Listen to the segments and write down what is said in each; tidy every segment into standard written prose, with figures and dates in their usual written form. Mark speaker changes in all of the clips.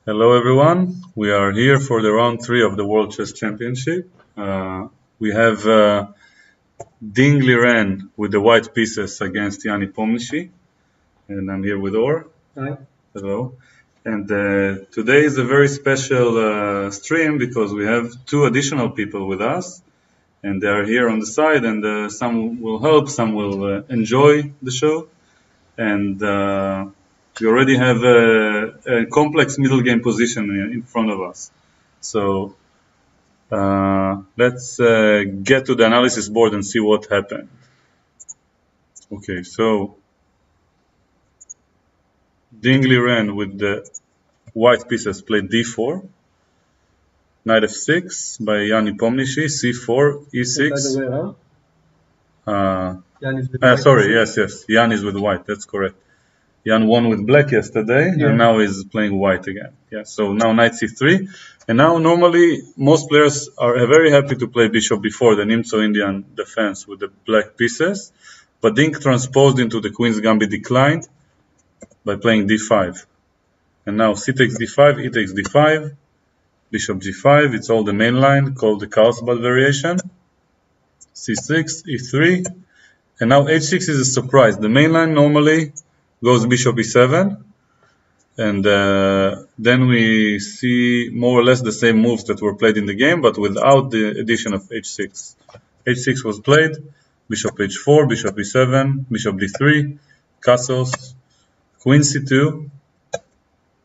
Speaker 1: Hello everyone, we are here for the round 3 of the World Chess Championship. We have Ding Liren with the white pieces against Nepomniachtchi, and I'm here with Or.
Speaker 2: Hi.
Speaker 1: Hello. And today is a very special stream because we have 2 additional people with us, and they are here on the side, and some will help, some will enjoy the show. And we already have a complex middle game position in front of us. So let's get to the analysis board and see what happened. Okay, so Ding Liren with the white pieces played d4, knight f6 by Nepomniachtchi, c4, e6.
Speaker 2: By the way, Jan is with
Speaker 1: Sorry, yes, Jan is with white, that's correct. Jan won with black yesterday, and now he's playing white again. Yeah, so now knight c3, and now normally most players are very happy to play bishop b4, the Nimzo-Indian defense with the black pieces, but Ding transposed into the queen's gambit declined by playing d5. And now c takes d5, e takes d5, bishop g5, it's all the main line called the Carlsen variation, c6, e3, and now h6 is a surprise. The main line normally goes bishop e7, and then we see more or less the same moves that were played in the game, but without the addition of h6. h6 was played, bishop h4, bishop e7, bishop d3, castles, queen c2,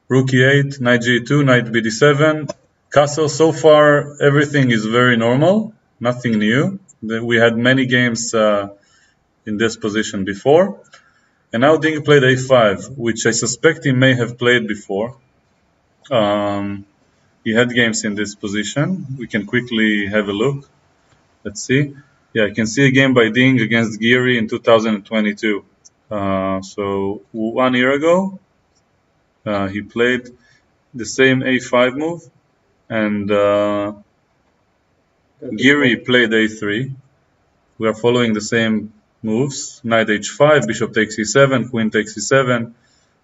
Speaker 1: rook e8, knight g2, knight bd7, castle. So far everything is very normal, nothing new. We had many games in this position before. And now Ding played a5, which I suspect he may have played before. He had games in this position. We can quickly have a look. Let's see. Yeah, I can see a game by Ding against Geary in 2022. So 1 year ago, he played the same a5 move, and Geary played a3. We are following the same moves, knight h5, bishop takes e7, queen takes e7,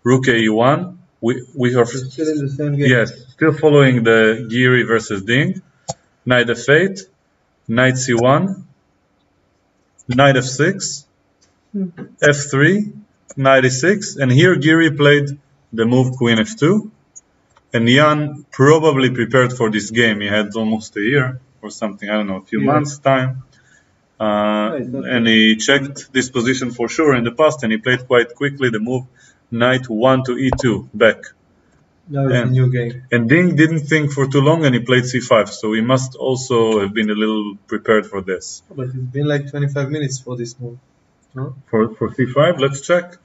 Speaker 1: rook e1. We are
Speaker 2: still in the same game.
Speaker 1: Yes, still following the Geary versus Ding. Knight f8, knight c1, knight f6, f3, knight e6, and here Geary played the move queen f2, and Jan probably prepared for this game. He had almost a year or something, I don't know, a few months time. And he checked this position for sure in the past, and he played quite quickly the move knight 1 to e2 back.
Speaker 2: Now it's a new game.
Speaker 1: And Ding didn't think for too long, and he played c5, so he must also have been a little prepared for this.
Speaker 2: But it's been like 25 minutes for this move, no?
Speaker 1: For c5, let's check.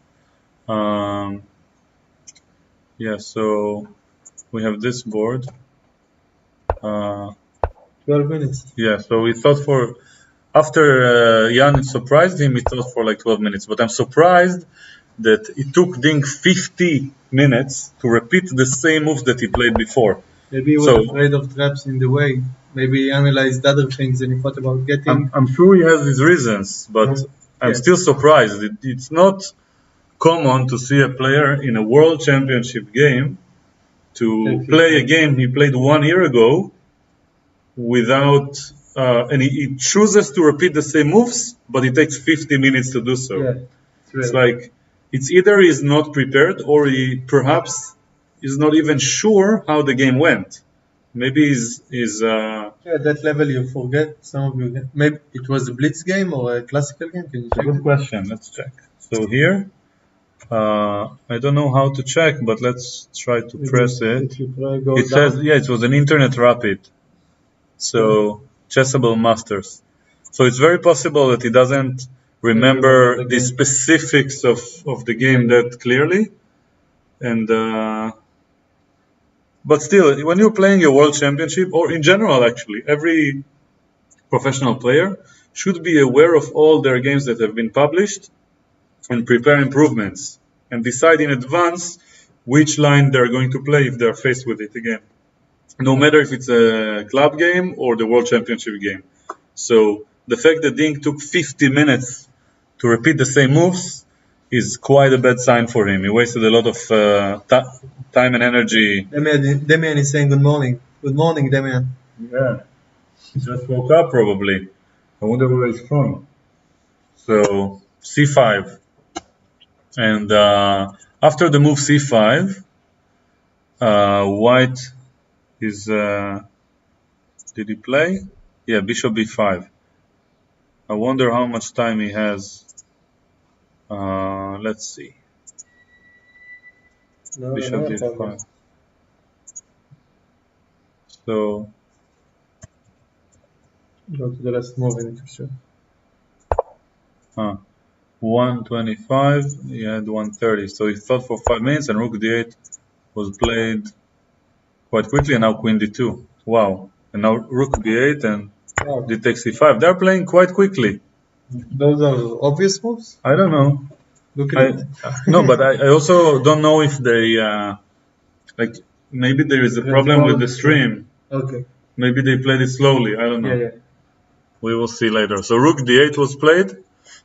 Speaker 1: Yeah, so we have this board.
Speaker 2: 12 minutes.
Speaker 1: Yeah, so we thought for... After Jan surprised him, he thought for like 12 minutes. But I'm surprised that it took Ding 50 minutes to repeat the same moves that he played before.
Speaker 2: Maybe he was afraid of traps in the way. Maybe he analyzed other things and he thought about getting...
Speaker 1: I'm sure he has his reasons, but I'm still surprised. It's not common to see a player in a World Championship game to play a game he played 1 year ago without... and he chooses to repeat the same moves, but it takes 50 minutes to do so. It's like, it's either he's not prepared or he perhaps is not even sure how the game went. Maybe he's
Speaker 2: at that level you forget some of your game. Maybe it was a blitz game or a classical game. Can you check?
Speaker 1: Good question. Let's check. So here, I don't know how to check, but let's try to press it. It says, yeah, it was an internet rapid. So Chessable Masters. So it's very possible that he doesn't remember the specifics of the game that clearly. And but still, when you're playing a World Championship, or in general actually, every professional player should be aware of all their games that have been published and prepare improvements and decide in advance which line they're going to play if they're faced with it again. No matter if it's a club game or the World Championship game. So the fact that Ding took 50 minutes to repeat the same moves is quite a bad sign for him. He wasted a lot of time and energy.
Speaker 2: Damian is saying good morning. Good morning, Damian.
Speaker 1: Yeah, he just woke up probably. I wonder where he's from. So c5, and after the move c5, white is. Did he play? Yeah, bishop b5. I wonder how much time he has. Let's see. Bishop d5. So
Speaker 2: go to the last move in Fischer.
Speaker 1: 125. He had 130. So he thought for 5 minutes, and rook d8 was played quite quickly, and now queen d2. Wow. And now rook b8 and d takes c5. They're playing quite quickly.
Speaker 2: Those are obvious moves?
Speaker 1: I don't know.
Speaker 2: Look at it.
Speaker 1: No, but I also don't know if they like maybe there is a problem with the stream.
Speaker 2: Okay.
Speaker 1: Maybe they played it slowly. I don't know.
Speaker 2: Yeah.
Speaker 1: We will see later. So rook d8 was played.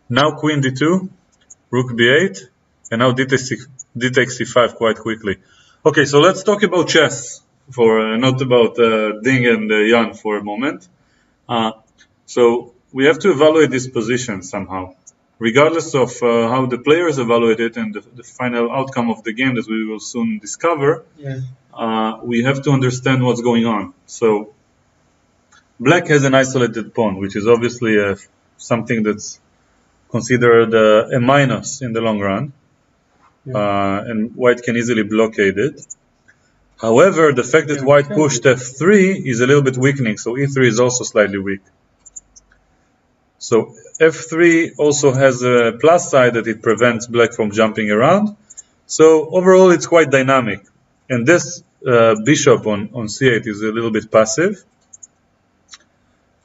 Speaker 1: Now queen d2, rook b8, and now d takes c5 quite quickly. Okay, so let's talk about chess for not about Ding and Jan for a moment. So we have to evaluate this position somehow, regardless of how the players evaluate it and the final outcome of the game that we will soon discover.
Speaker 2: Yeah.
Speaker 1: We have to understand what's going on. So black has an isolated pawn, which is obviously something that's considered a minus in the long run, and white can easily blockade it. However, the fact that white pushed f3 is a little bit weakening, so e3 is also slightly weak. So f3 also has a plus side that it prevents black from jumping around. So overall it's quite dynamic. And this bishop on c8 is a little bit passive.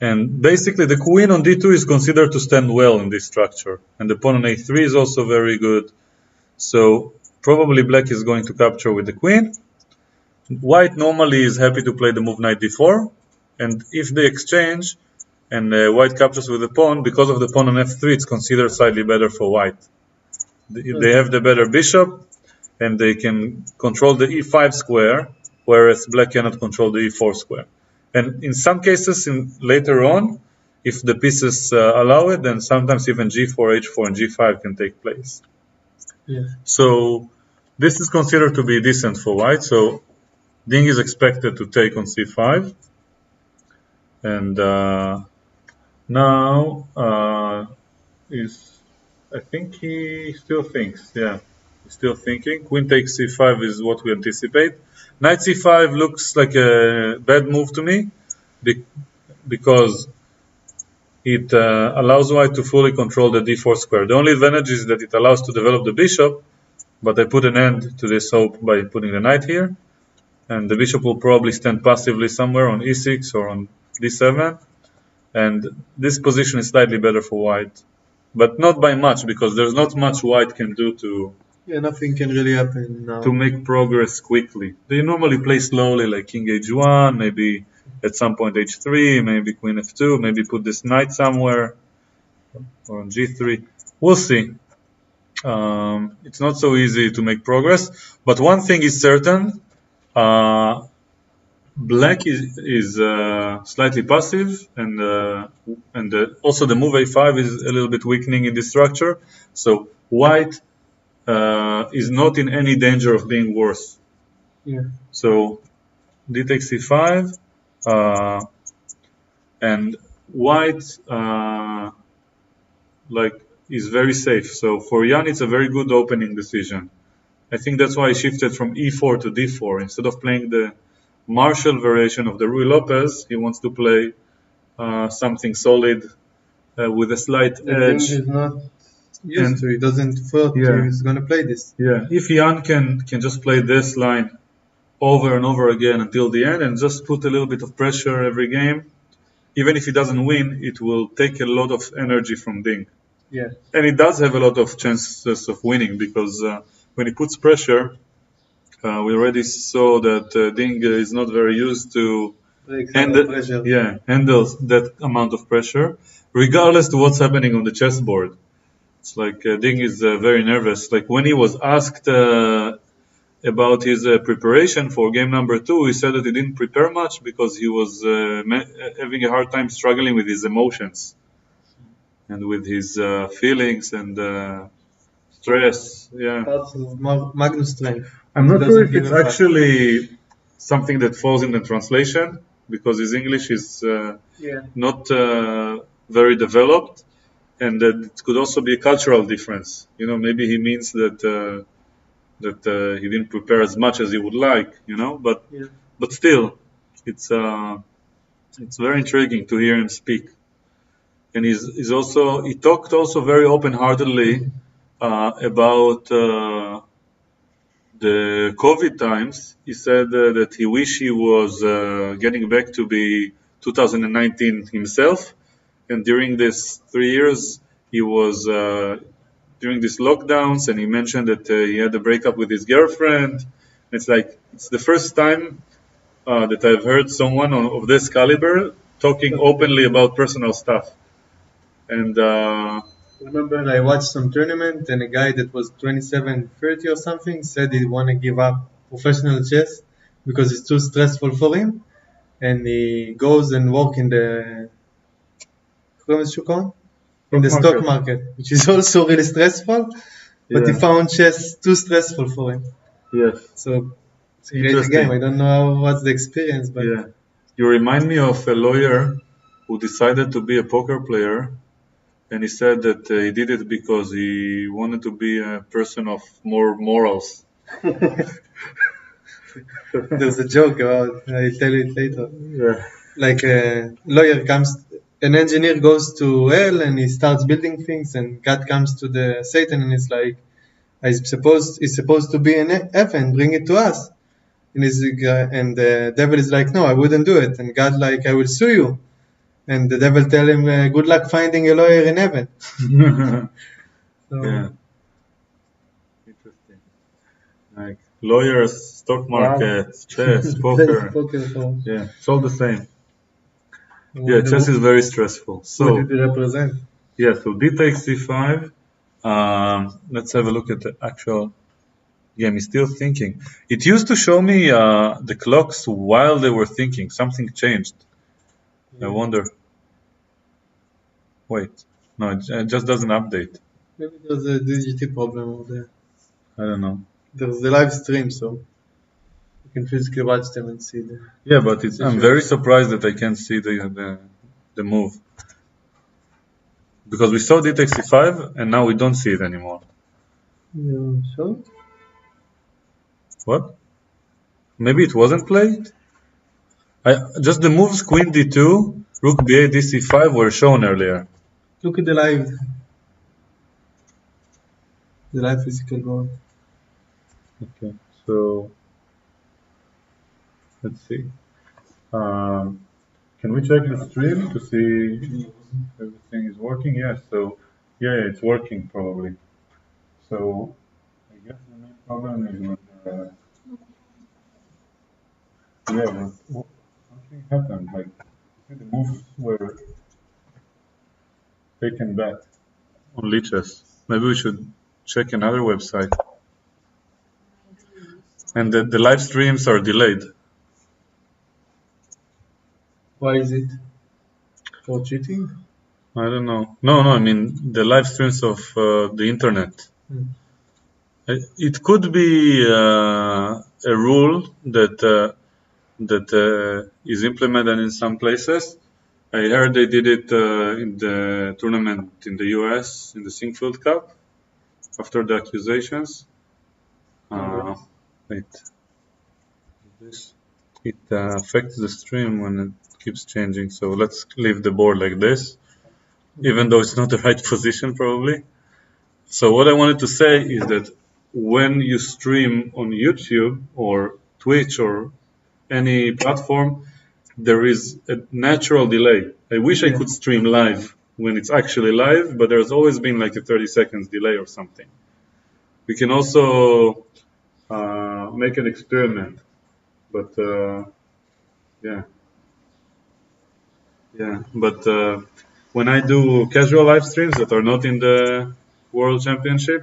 Speaker 1: And basically the queen on d2 is considered to stand well in this structure. And the pawn on a3 is also very good. So probably black is going to capture with the queen. White normally is happy to play the move knight d4. And if they exchange and white captures with the pawn, because of the pawn on f3, it's considered slightly better for white. They have the better bishop and they can control the e5 square, whereas black cannot control the e4 square. And in some cases, later on, if the pieces allow it, then sometimes even g4, h4, and g5 can take place.
Speaker 2: Yeah.
Speaker 1: So this is considered to be decent for white. So Ding is expected to take on c5. And now I think he still thinks, yeah. He's still thinking. Queen takes c5 is what we anticipate. Knight c5 looks like a bad move to me because it allows white to fully control the d4 square. The only advantage is that it allows to develop the bishop, but I put an end to this hope by putting the knight here. And the bishop will probably stand passively somewhere on e6 or on d7. And this position is slightly better for white, but not by much because there's not much white can do to...
Speaker 2: Yeah, nothing can really happen now.
Speaker 1: To make progress quickly. They normally play slowly, like king h1, maybe at some point h3, maybe queen f2, maybe put this knight somewhere, or on g3. We'll see. It's not so easy to make progress, but one thing is certain, black is slightly passive, and also the move a5 is a little bit weakening in this structure, so white is not in any danger of being worse.
Speaker 2: Yeah.
Speaker 1: So d takes c5, and white is very safe. So for Jan, it's a very good opening decision. I think that's why he shifted from e4 to d4 instead of playing the Marshall variation of the Rui Lopez. He wants to play something solid with a slight edge.
Speaker 2: He's not used to. He doesn't thought he's going to play this.
Speaker 1: Yeah, if Jan can just play this line over and over again until the end and just put a little bit of pressure every game, even if he doesn't win, it will take a lot of energy from Ding.
Speaker 2: Yeah.
Speaker 1: And he does have a lot of chances of winning because when he puts pressure, we already saw that Ding is not very used to handle that amount of pressure, regardless to what's happening on the chessboard. It's like Ding is very nervous. Like when he was asked about his preparation for game number 2, he said that he didn't prepare much because he was having a hard time struggling with his emotions and with his feelings and stress. Yeah.
Speaker 2: Parts of Magnus strength.
Speaker 1: I'm not
Speaker 2: Doesn't
Speaker 1: sure if
Speaker 2: give
Speaker 1: it's
Speaker 2: a fuck.
Speaker 1: actually something that falls in the translation because his English is not very developed, and that it could also be a cultural difference. You know, maybe he means that he didn't prepare as much as he would like. You know, but still, it's very intriguing to hear him speak. And he talked also very open-heartedly about the COVID times. He said that he wish he was getting back to be 2019 himself. And during these 3 years, he was during these lockdowns, and he mentioned that he had a breakup with his girlfriend. It's the first time that I've heard someone of this caliber talking openly about personal stuff. And
Speaker 2: Remember, I watched some tournament, and a guy that was 27, 30 or something said he want to give up professional chess because it's too stressful for him, and he goes and work in the stock market, which is also really stressful. But he found chess too stressful for him.
Speaker 1: Yes.
Speaker 2: So it's a great game. I don't know what's the experience, but
Speaker 1: you remind me of a lawyer who decided to be a poker player. And he said that he did it because he wanted to be a person of more morals.
Speaker 2: There's a joke about, I'll tell it later.
Speaker 1: Yeah.
Speaker 2: Like an engineer goes to hell and he starts building things, and God comes to the Satan and is like, he's supposed to be in heaven, bring it to us. And the devil is like, no, I wouldn't do it. And God like, I will sue you. And the devil tell him, good luck finding a lawyer in heaven.
Speaker 1: Yeah. Interesting. Like lawyers, stock market, chess, poker. Yeah, it's all the same. Yeah, chess is very stressful. So,
Speaker 2: what did it represent?
Speaker 1: Yeah, so d takes c5. Let's have a look at the actual game. He's still thinking. It used to show me the clocks while they were thinking. Something changed. I wonder. Wait, no, it just doesn't update.
Speaker 2: Maybe there's a DGT problem over there.
Speaker 1: I don't know.
Speaker 2: There's the live stream, so you can physically watch them and see them.
Speaker 1: Yeah, but I'm very surprised that I can't see the move. Because we saw d takes c5, and now we don't see it anymore.
Speaker 2: Yeah, sure.
Speaker 1: What? Maybe it wasn't played? Just the moves queen d2, rook b8, dc5 were shown earlier.
Speaker 2: Look at the live physical board.
Speaker 1: Okay, so let's see. Can we check the stream to see if everything is working? Yes, so yeah, it's working probably. So I guess the main problem is with something happened. Like the moves were taken back on Lichess. Maybe we should check another website. And the live streams are delayed.
Speaker 2: Why is it? For cheating?
Speaker 1: I don't know. No, I mean the live streams of the internet. It could be a rule that is implemented in some places. I heard they did it in the tournament in the US, in the Singfield Cup, after the accusations. It affects the stream when it keeps changing. So let's leave the board like this, even though it's not the right position probably. So what I wanted to say is that when you stream on YouTube or Twitch or any platform, there is a natural delay. I wish I could stream live when it's actually live, but there's always been like a 30 seconds delay or something. We can also make an experiment, but but when I do casual live streams that are not in the World Championship,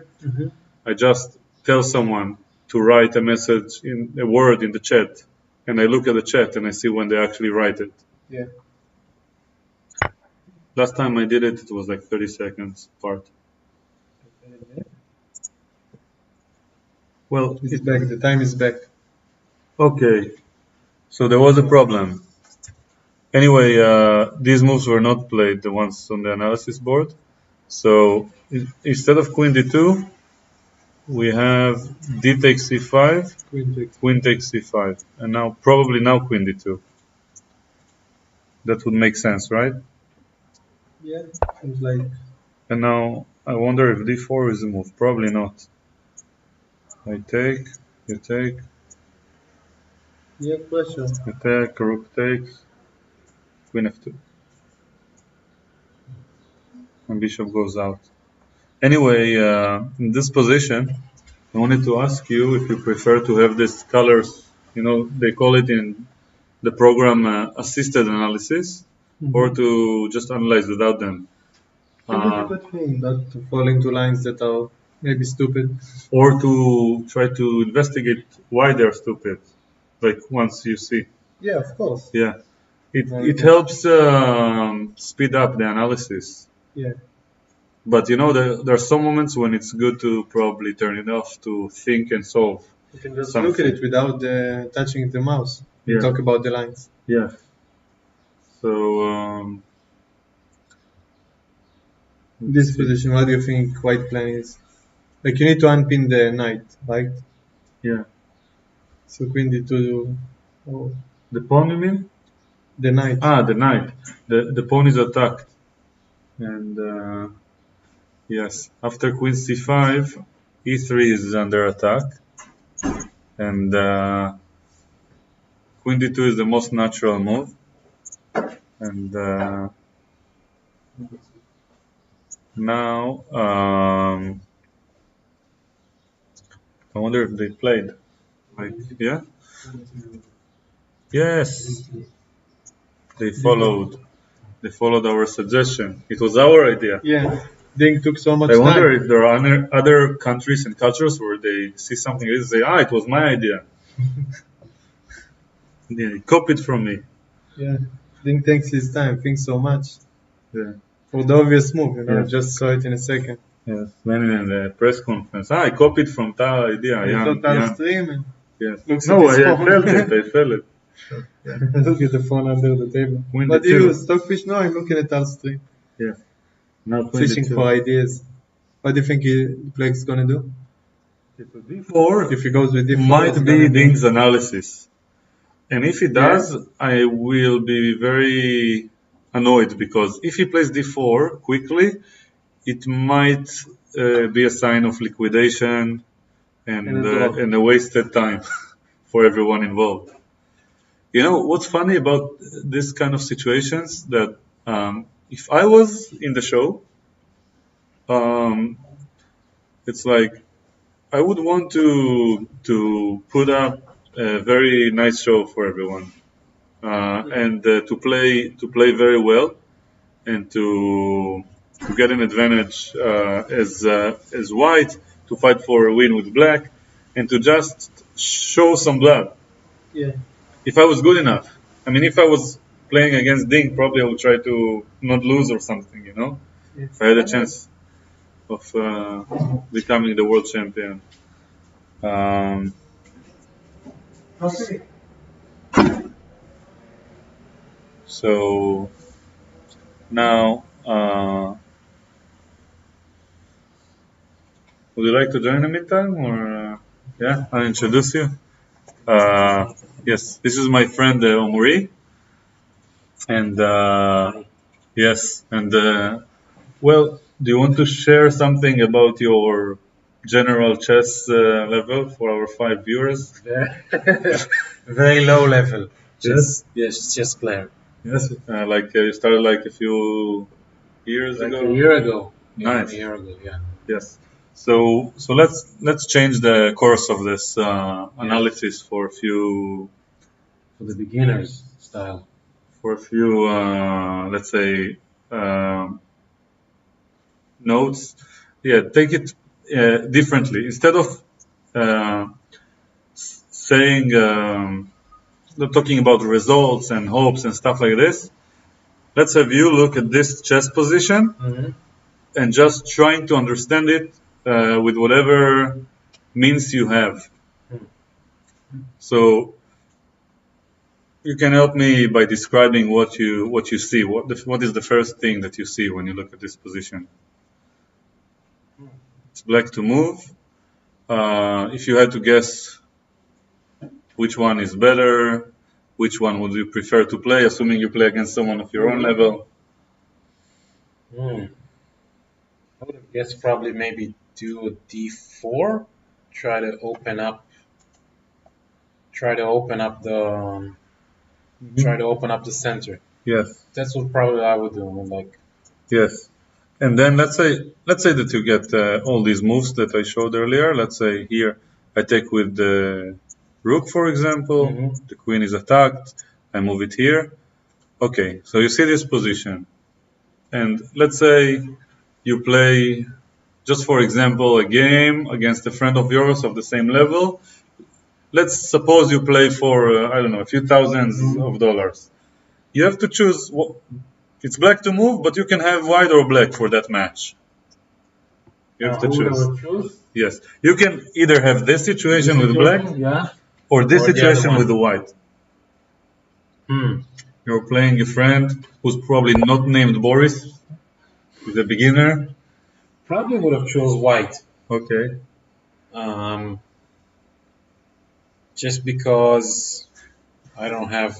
Speaker 1: I just tell someone to write a message in a word in the chat, and I look at the chat and I see when they actually write it.
Speaker 2: Yeah.
Speaker 1: Last time I did it, it was like 30 seconds apart. Well,
Speaker 2: It's back. The time is back.
Speaker 1: okay. So there was a problem. Anyway, these moves were not played, the ones on the analysis board. So instead of queen d2, we have d takes c5, queen takes c5, and now probably now queen d2. That would make sense, right?
Speaker 2: Yeah, seems like.
Speaker 1: And now I wonder if d4 is a move. Probably not. I take, you take,
Speaker 2: Yeah, pressure.
Speaker 1: you take, rook takes, queen f2, and bishop goes out. Anyway, in this position, I wanted to ask you if you prefer to have these colors, they call it in the program assisted analysis, or to just analyze without them.
Speaker 2: I think it's a good thing not to fall into lines that are maybe stupid.
Speaker 1: Or to try to investigate why they're stupid, like once you see.
Speaker 2: Yeah, of course.
Speaker 1: Yeah. It helps speed up the analysis.
Speaker 2: Yeah.
Speaker 1: But there are some moments when it's good to probably turn it off to think and solve.
Speaker 2: You can just
Speaker 1: something.
Speaker 2: look at it without touching the mouse.
Speaker 1: Yeah.
Speaker 2: Talk about the lines.
Speaker 1: Yeah. So
Speaker 2: This position, what do you think white plan is? Like you need to unpin the knight, right?
Speaker 1: yeah.
Speaker 2: So queen d2. Oh,
Speaker 1: The pawn, you mean?
Speaker 2: the knight.
Speaker 1: The knight. The pawn is attacked. And yes, after queen c5, e3 is under attack. And queen d2 is the most natural move. And now I wonder if they played. Like, yeah? Yes. They followed our suggestion. It was our idea.
Speaker 2: Yeah. Ding took so much
Speaker 1: I wonder
Speaker 2: time.
Speaker 1: if there are other countries and cultures where they see something and say, it was my idea. They copied from me.
Speaker 2: Yeah. Ding takes his time, thinks so much.
Speaker 1: Yeah.
Speaker 2: For the obvious move,
Speaker 1: Yes.
Speaker 2: just saw it in a second.
Speaker 1: Yes. Then in the press conference, I copied from Tal idea.
Speaker 2: I saw Tal stream and
Speaker 1: yes.
Speaker 2: looks
Speaker 1: No,
Speaker 2: at his
Speaker 1: I
Speaker 2: phone.
Speaker 1: felt it. I felt it.
Speaker 2: Look at the phone under the table.
Speaker 1: Queen
Speaker 2: What do you
Speaker 1: d2.
Speaker 2: use? Stockfish? No, I'm looking at Tal stream.
Speaker 1: Yeah. Now queen
Speaker 2: Fishing
Speaker 1: d2.
Speaker 2: for ideas. What do you think the player is going to do?
Speaker 1: d4
Speaker 2: If he goes with d4,
Speaker 1: might
Speaker 2: what's
Speaker 1: be
Speaker 2: gonna
Speaker 1: Ding's analysis. And if he does, I will be very annoyed because if he plays d4 quickly, it might be a sign of liquidation and a wasted time for everyone involved. What's funny about this kind of situations that if I was in the show, it's like I would want to put up a very nice show for everyone, and to play very well, and to get an advantage as white, to fight for a win with black, and to just show some blood.
Speaker 2: Yeah.
Speaker 1: If I was good enough, if I was playing against Ding, probably I would try to not lose or something. If I had a chance of becoming the world champion.
Speaker 2: Okay.
Speaker 1: So now, would you like to join in the meantime, or yeah, I'll introduce you. Yes, this is my friend Omri, and yes, and well, do you want to share something about your general chess level for our 5 viewers?
Speaker 3: Very low level.
Speaker 1: Yes.
Speaker 3: Yes, chess player.
Speaker 1: Yes, you started like a few years
Speaker 3: Like
Speaker 1: ago.
Speaker 3: a year ago.
Speaker 1: Nice.
Speaker 3: A year ago, yeah.
Speaker 1: Yes. So let's change the course of this analysis for a few
Speaker 3: For the beginners style.
Speaker 1: let's say notes, take it differently. Instead of saying, talking about results and hopes and stuff like this, let's have you look at this chess position and just trying to understand it with whatever means you have. So you can help me by describing what you see. What is the first thing that you see when you look at this position? It's black to move. If you had to guess which one is better, which one would you prefer to play, assuming you play against someone of your own level?
Speaker 3: I would have guessed probably maybe do a d4, try to open up the center.
Speaker 1: Yes.
Speaker 3: That's what probably I would do.
Speaker 1: Yes. And then let's say that you get all these moves that I showed earlier. Let's say here I take with the rook, for example. The queen is attacked. I move it here. Okay, so you see this position. And let's say you play, just for example, a game against a friend of yours of the same level. Let's suppose you play for, I don't know, a few thousands of dollars. You have to choose. It's black to move, but you can have white or black for that match. You have to choose. Yes. You can either have this situation with black or this situation with the white. You're playing a friend who's probably not named Boris. He's a beginner.
Speaker 3: Probably would have chose white.
Speaker 1: Okay.
Speaker 3: Just because I don't have.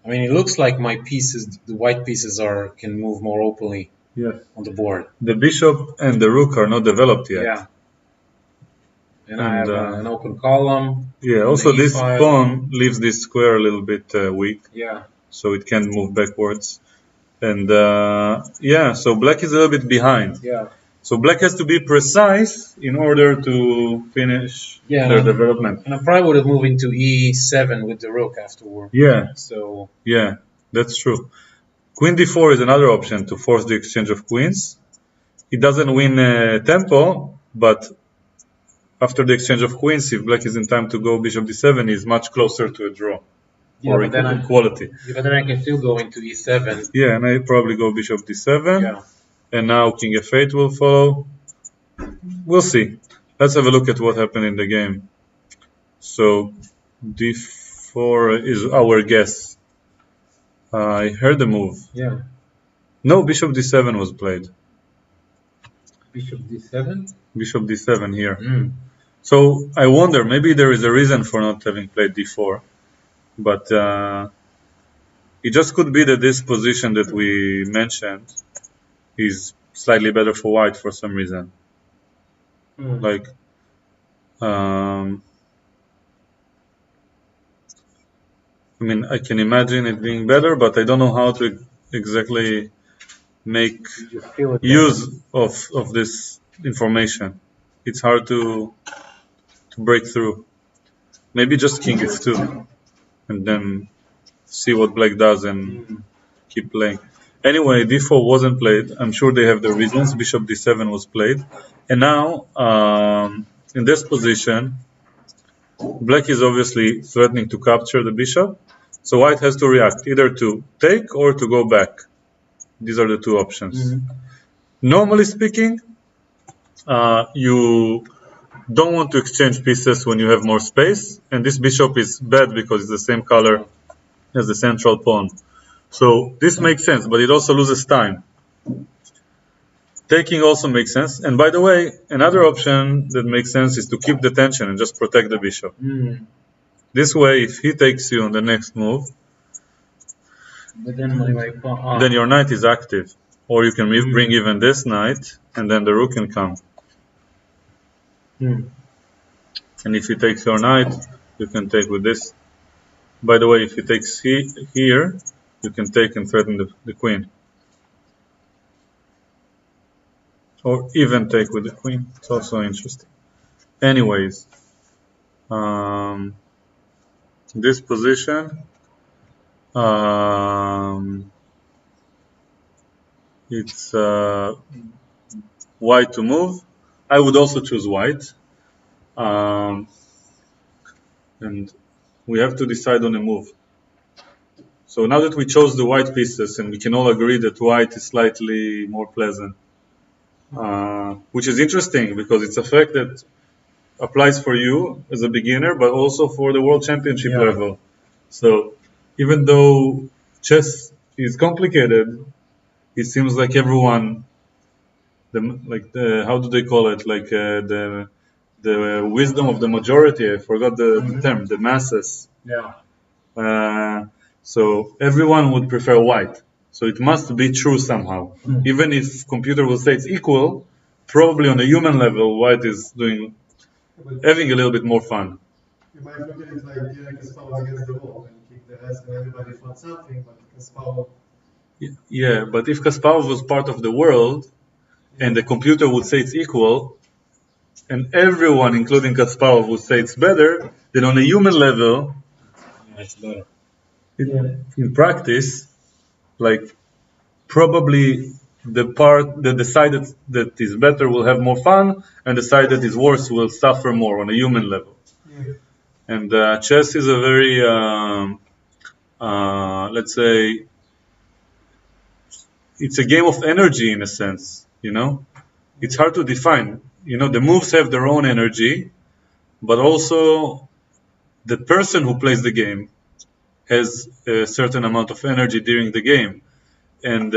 Speaker 3: I mean, it looks like my pieces, the white pieces, can move more openly.
Speaker 1: Yes.
Speaker 3: On the board.
Speaker 1: The bishop and the rook are not developed yet.
Speaker 3: Yeah. And I have an open column.
Speaker 1: Yeah. Also, this pawn leaves this square a little bit weak.
Speaker 3: Yeah.
Speaker 1: So it can't move backwards. And so black is a little bit behind.
Speaker 3: Yeah.
Speaker 1: So black has to be precise in order to finish their development.
Speaker 3: And I probably would have moved into e7 with the rook afterward.
Speaker 1: Yeah.
Speaker 3: So.
Speaker 1: Yeah, that's true. Queen d4 is another option to force the exchange of queens. It doesn't win tempo, but after the exchange of queens, if black is in time to go bishop d7, is much closer to a draw. Or equality.
Speaker 3: But then I can still go into e7.
Speaker 1: Yeah, and I probably go bishop d7.
Speaker 3: Yeah.
Speaker 1: And now king f8 will follow. We'll see. Let's have a look at what happened in the game. So d4 is our guess. I heard the move.
Speaker 3: Yeah.
Speaker 1: No, bishop d7 was played.
Speaker 3: Bishop d7?
Speaker 1: Bishop d7 here. So I wonder, maybe there is a reason for not having played d4. But it just could be that this position that we mentioned is slightly better for white for some reason. Like, I mean, I can imagine it being better, but I don't know how to exactly make use of this information. It's hard to break through. Maybe just king h2, and then see what black does and keep playing. Anyway, d4 wasn't played. I'm sure they have their reasons. Bishop d7 was played. And now, in this position, black is obviously threatening to capture the bishop. So white has to react, either to take or to go back. These are the two options. Normally speaking, you don't want to exchange pieces when you have more space. And this bishop is bad because it's the same color as the central pawn. So this makes sense, but it also loses time. Taking also makes sense. And by the way, another option that makes sense is to keep the tension and just protect the bishop. This way, if he takes you on the next move, then your knight is active. Or you can bring even this knight, and then the rook can come. And if he takes your knight, you can take with this. By the way, if he takes here, you can take and threaten the queen. Or even take with the queen. It's also interesting. Anyways, this position, it's white to move. I would also choose white. And we have to decide on a move. So now that we chose the white pieces and we can all agree that white is slightly more pleasant, which is interesting because it's a fact that applies for you as a beginner, but also for the world championship level. So even though chess is complicated, it seems like everyone, how do they call it? Like the wisdom of the majority. I forgot the term. The masses. So everyone would prefer white. So it must be true somehow. Even if computer will say it's equal, probably on a human level, white is having a little bit more fun.
Speaker 2: You might look at it like Kasparov against the wall and kick the rest and everybody thought something, but Kasparov...
Speaker 1: Yeah, but if Kasparov was part of the world and the computer would say it's equal, and everyone, including Kasparov, would say it's better, then on a human level,
Speaker 3: it's better.
Speaker 1: In practice, like probably the side that is better will have more fun, and the side that is worse will suffer more on a human level. And chess is a very, let's say, it's a game of energy in a sense, It's hard to define. The moves have their own energy, but also the person who plays the game has a certain amount of energy during the game. And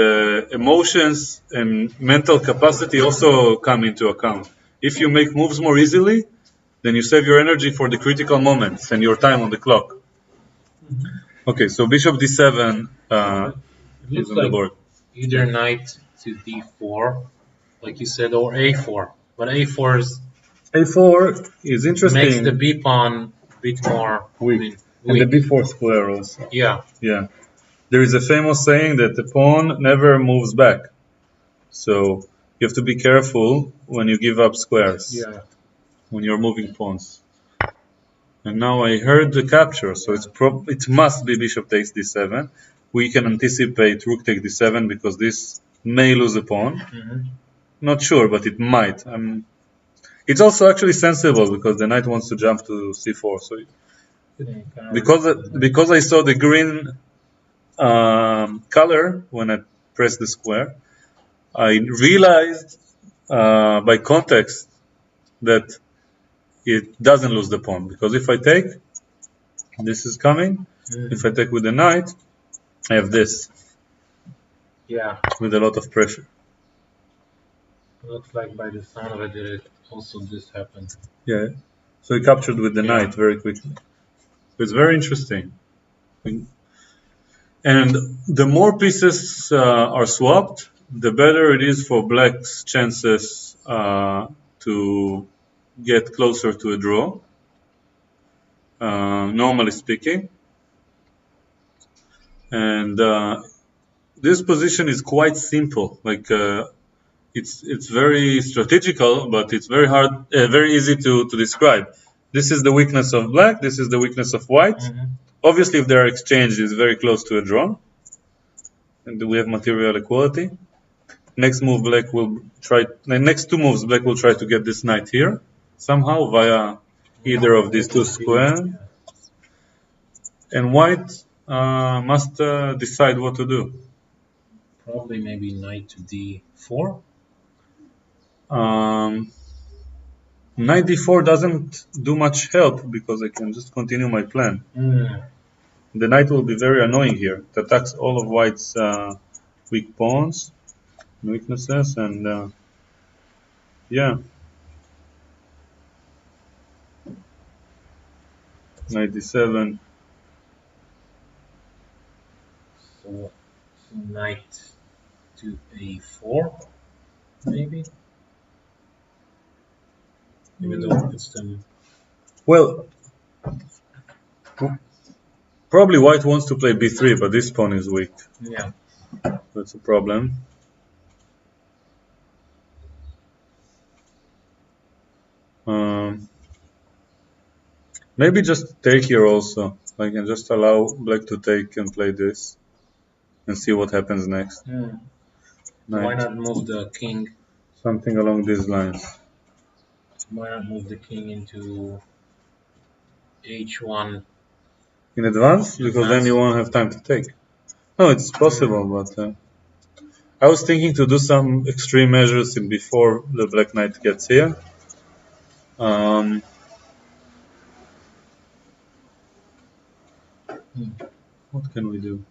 Speaker 1: emotions and mental capacity also come into account. If you make moves more easily, then you save your energy for the critical moments and your time on the clock. Okay, so bishop d7 is on the board.
Speaker 3: Either knight to d4, like you said, or a4. But a4
Speaker 1: is interesting.
Speaker 3: Makes the b pawn a bit more weak.
Speaker 1: And the b4 square also.
Speaker 3: Yeah.
Speaker 1: There is a famous saying that the pawn never moves back. So you have to be careful when you give up squares. When you're moving pawns. And now I heard the capture, so it must be bishop takes d7. We can anticipate rook takes d7 because this may lose a pawn. Not sure, but it might. It's also actually sensible because the knight wants to jump to c4. So because I saw the green color when I pressed the square, I realized by context that it doesn't lose the pawn, because if I take, this is coming. If I take with the knight, I have this. With a lot of pressure.
Speaker 3: Looks like by the sound of it, that also this happened.
Speaker 1: So he captured with the knight very quickly. So it's very interesting. And the more pieces are swapped, the better it is for black's chances to get closer to a draw, normally speaking. And this position is quite simple. It's very strategical, but it's very easy to describe. This is the weakness of black. This is the weakness of white. Obviously, if they are exchanged, it's very close to a draw. And we have material equality. Next move, black will try. The next two moves, black will try to get this knight here somehow via either of these two squares. And white must decide what to do.
Speaker 3: Probably maybe knight to d4.
Speaker 1: Knight d4 doesn't do much help because I can just continue my plan. The knight will be very annoying here. It attacks all of white's weak pawns, weaknesses, and knight d7.
Speaker 3: So knight to a4, maybe. Even though it's them.
Speaker 1: Well, probably white wants to play b3, but this pawn is weak. That's a problem. Maybe just take here also. I can just allow black to take and play this and see what happens next.
Speaker 3: Why not move the king
Speaker 1: Something along these lines.
Speaker 3: Why not move the king into h1
Speaker 1: in advance? Because then you won't have time to take. No, it's possible, but I was thinking to do some extreme measures before the Black Knight gets here. What can we do?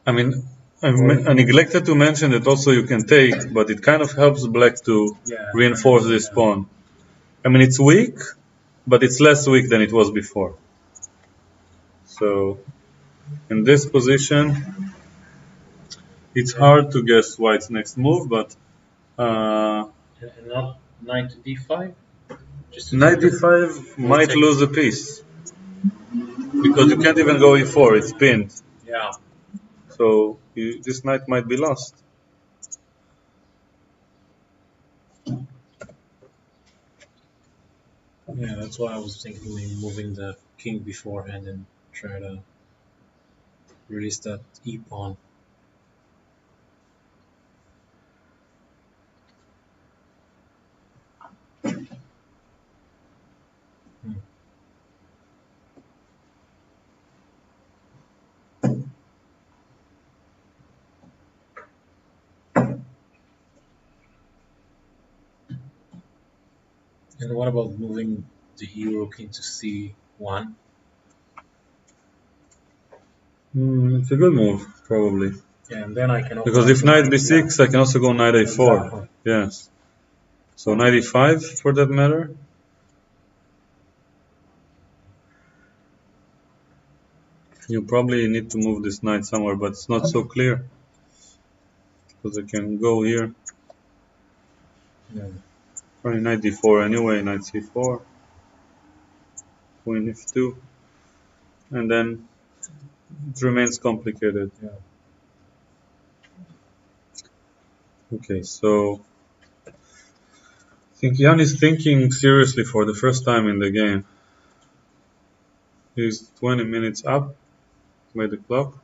Speaker 1: I mean, I neglected to mention that also you can take, but it kind of helps Black to reinforce this pawn. I mean, it's weak, but it's less weak than it was before. So, in this position, it's hard to guess White's next move, but
Speaker 3: not knight to d5?
Speaker 1: Knight d5 might lose a piece, because you can't even go e4, it's pinned.
Speaker 3: Yeah.
Speaker 1: So this knight might be lost.
Speaker 3: Yeah, that's why I was thinking maybe moving the king beforehand and try to release that e-pawn. And what about moving the e-rook into c1?
Speaker 1: It's a good move, probably.
Speaker 3: Yeah, and then I can also...
Speaker 1: Because if knight b6, I can also go knight a4. Exactly. Yes. So knight e5, for that matter. You probably need to move this knight somewhere, but it's not so clear. Because I can go here.
Speaker 3: Yeah.
Speaker 1: Probably knight d4 anyway, knight c4. Queen f2. And then it remains complicated.
Speaker 3: Yeah.
Speaker 1: Okay, so I think Jan is thinking seriously for the first time in the game. He's 20 minutes up by the clock.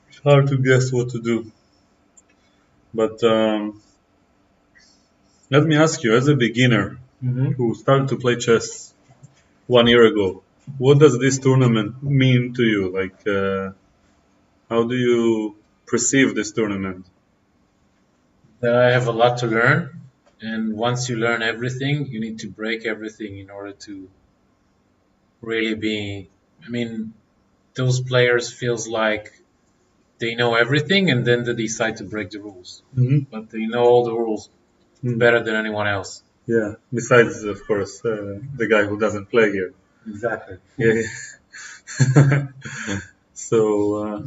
Speaker 1: It's hard to guess what to do. But let me ask you, as a beginner who started to play chess 1 year ago, what does this tournament mean to you? Like, how do you perceive this tournament?
Speaker 3: I have a lot to learn, and once you learn everything, you need to break everything in order to really be... I mean, those players feels like they know everything, and then they decide to break the rules. But they know all the rules better than anyone else.
Speaker 1: Yeah, besides, of course, the guy who doesn't play here.
Speaker 3: Exactly.
Speaker 1: Yeah. So...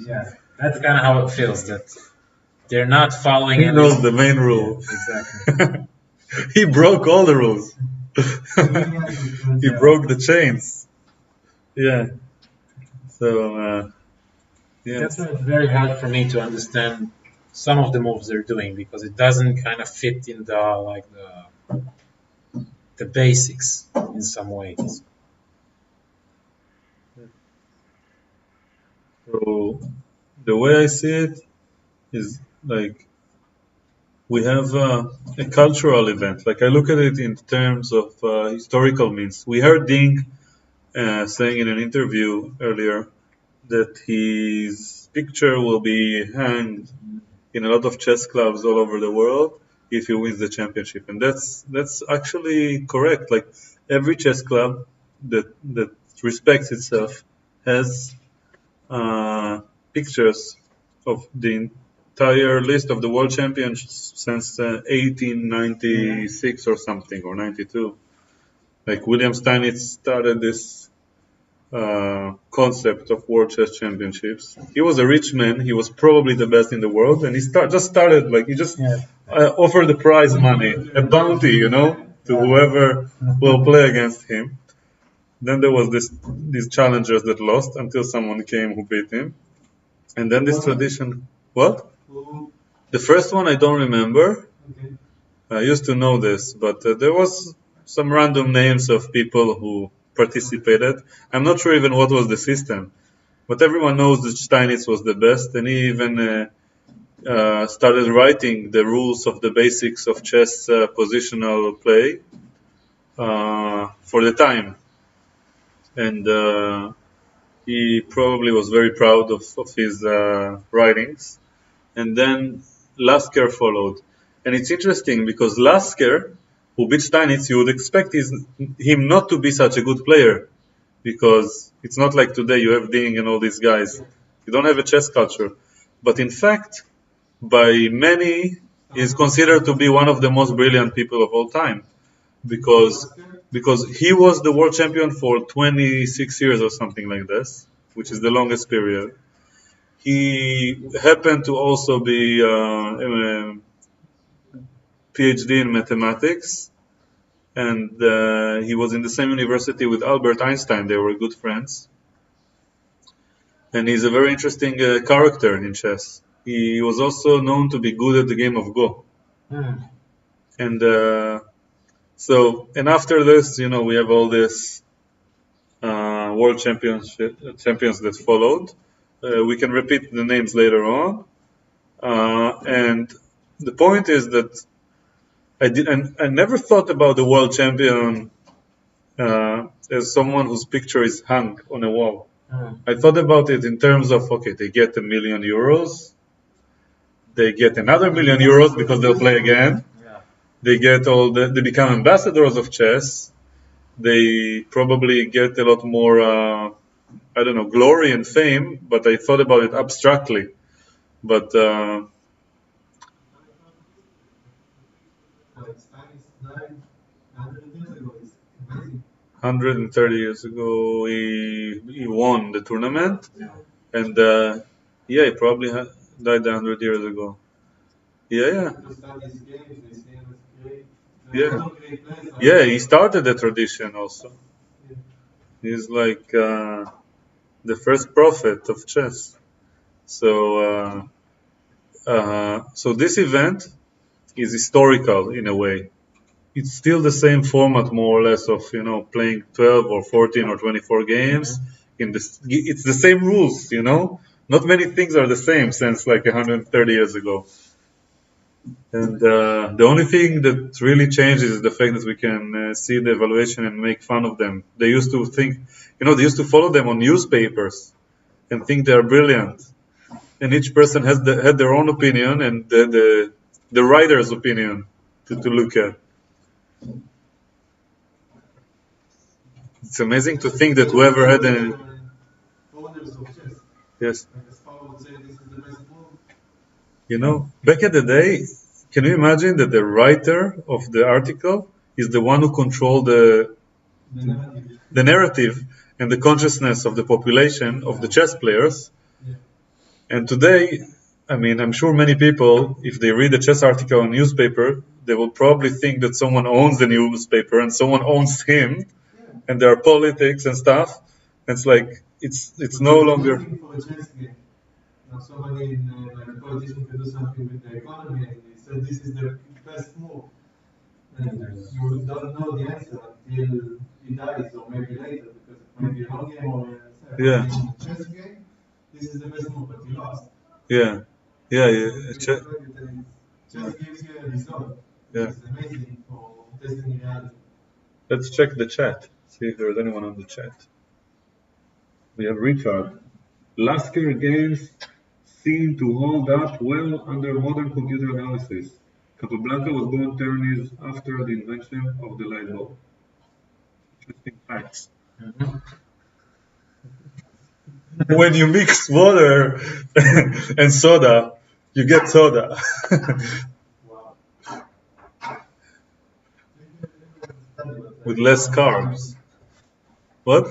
Speaker 3: yeah, that's kind of how it feels, that they're not following...
Speaker 1: He knows the main rule.
Speaker 3: Yeah, exactly.
Speaker 1: He broke all the rules. He broke the chains. Yeah. So, yeah.
Speaker 3: That's why it's very hard for me to understand some of the moves they're doing, because it doesn't kind of fit in the basics in some ways.
Speaker 1: So the way I see it is like we have a cultural event. Like I look at it in terms of historical means. We heard Ding saying in an interview earlier that his picture will be hanged in a lot of chess clubs all over the world if he wins the championship, and that's actually correct. Like every chess club that respects itself has pictures of the entire list of the world champions since 1896 or something, or 92. Like William Steinitz started this concept of world chess championships. He was a rich man. He was probably the best in the world, and he started like he just offered the prize money, a bounty, to whoever will play against him. Then there was these challengers that lost until someone came who beat him, and then this tradition. What? The first one I don't remember. I used to know this, but there was some random names of people who participated. I'm not sure even what was the system, but everyone knows that Steinitz was the best, and he even started writing the rules of the basics of chess positional play for the time. And he probably was very proud of his writings. And then Lasker followed. And it's interesting because Lasker, who beat Steinitz, you would expect him not to be such a good player, because it's not like today you have Ding and all these guys. You don't have a chess culture. But in fact, by many, he's considered to be one of the most brilliant people of all time, because he was the world champion for 26 years or something like this, which is the longest period. He happened to also be a PhD in mathematics, and he was in the same university with Albert Einstein. They were good friends. And he's a very interesting character in chess. He was also known to be good at the game of Go. And and after this, we have all this world champions that followed. We can repeat the names later on. And the point is that I never thought about the world champion as someone whose picture is hung on a wall. I thought about it in terms of, okay, they get €1 million, they get another €1 million because they'll play again. They get they become ambassadors of chess. They probably get a lot more, glory and fame. But I thought about it abstractly. But 130 years ago, he won the tournament, and he probably died 100 years ago. Yeah. He started the tradition also. He's like the first prophet of chess. So this event is historical in a way. It's still the same format, more or less, of playing 12 or 14 or 24 games. It's the same rules, Not many things are the same since like 130 years ago. And the only thing that really changes is the fact that we can see the evaluation and make fun of them. They used to think, they used to follow them on newspapers and think they are brilliant. And each person had their own opinion and the writer's opinion to look at. It's amazing to think that whoever had an... Yes. Back in the day, can you imagine that the writer of the article is the one who controlled the narrative and the consciousness of the population, of the chess players? And today, I'm sure many people, if they read a chess article in a newspaper, they will probably think that someone owns the newspaper and someone owns him, and there are politics and stuff. And it's like, it's no longer...
Speaker 2: Somebody, like a politician, can do something with the economy, and he said this is the best move. And you don't know the answer until he dies, or maybe later, because it might be a long game or a chess game. This is the best move, but you lost. Chess gives you a result. It's amazing for testing reality.
Speaker 1: Let's check the chat, see if there's anyone on the chat. We have Richard. Lasker games seem to hold up well under modern computer analysis. Capablanca was born 10 years after the invention of the light bulb. Interesting facts. When you mix water and soda, you get soda. With less carbs. What?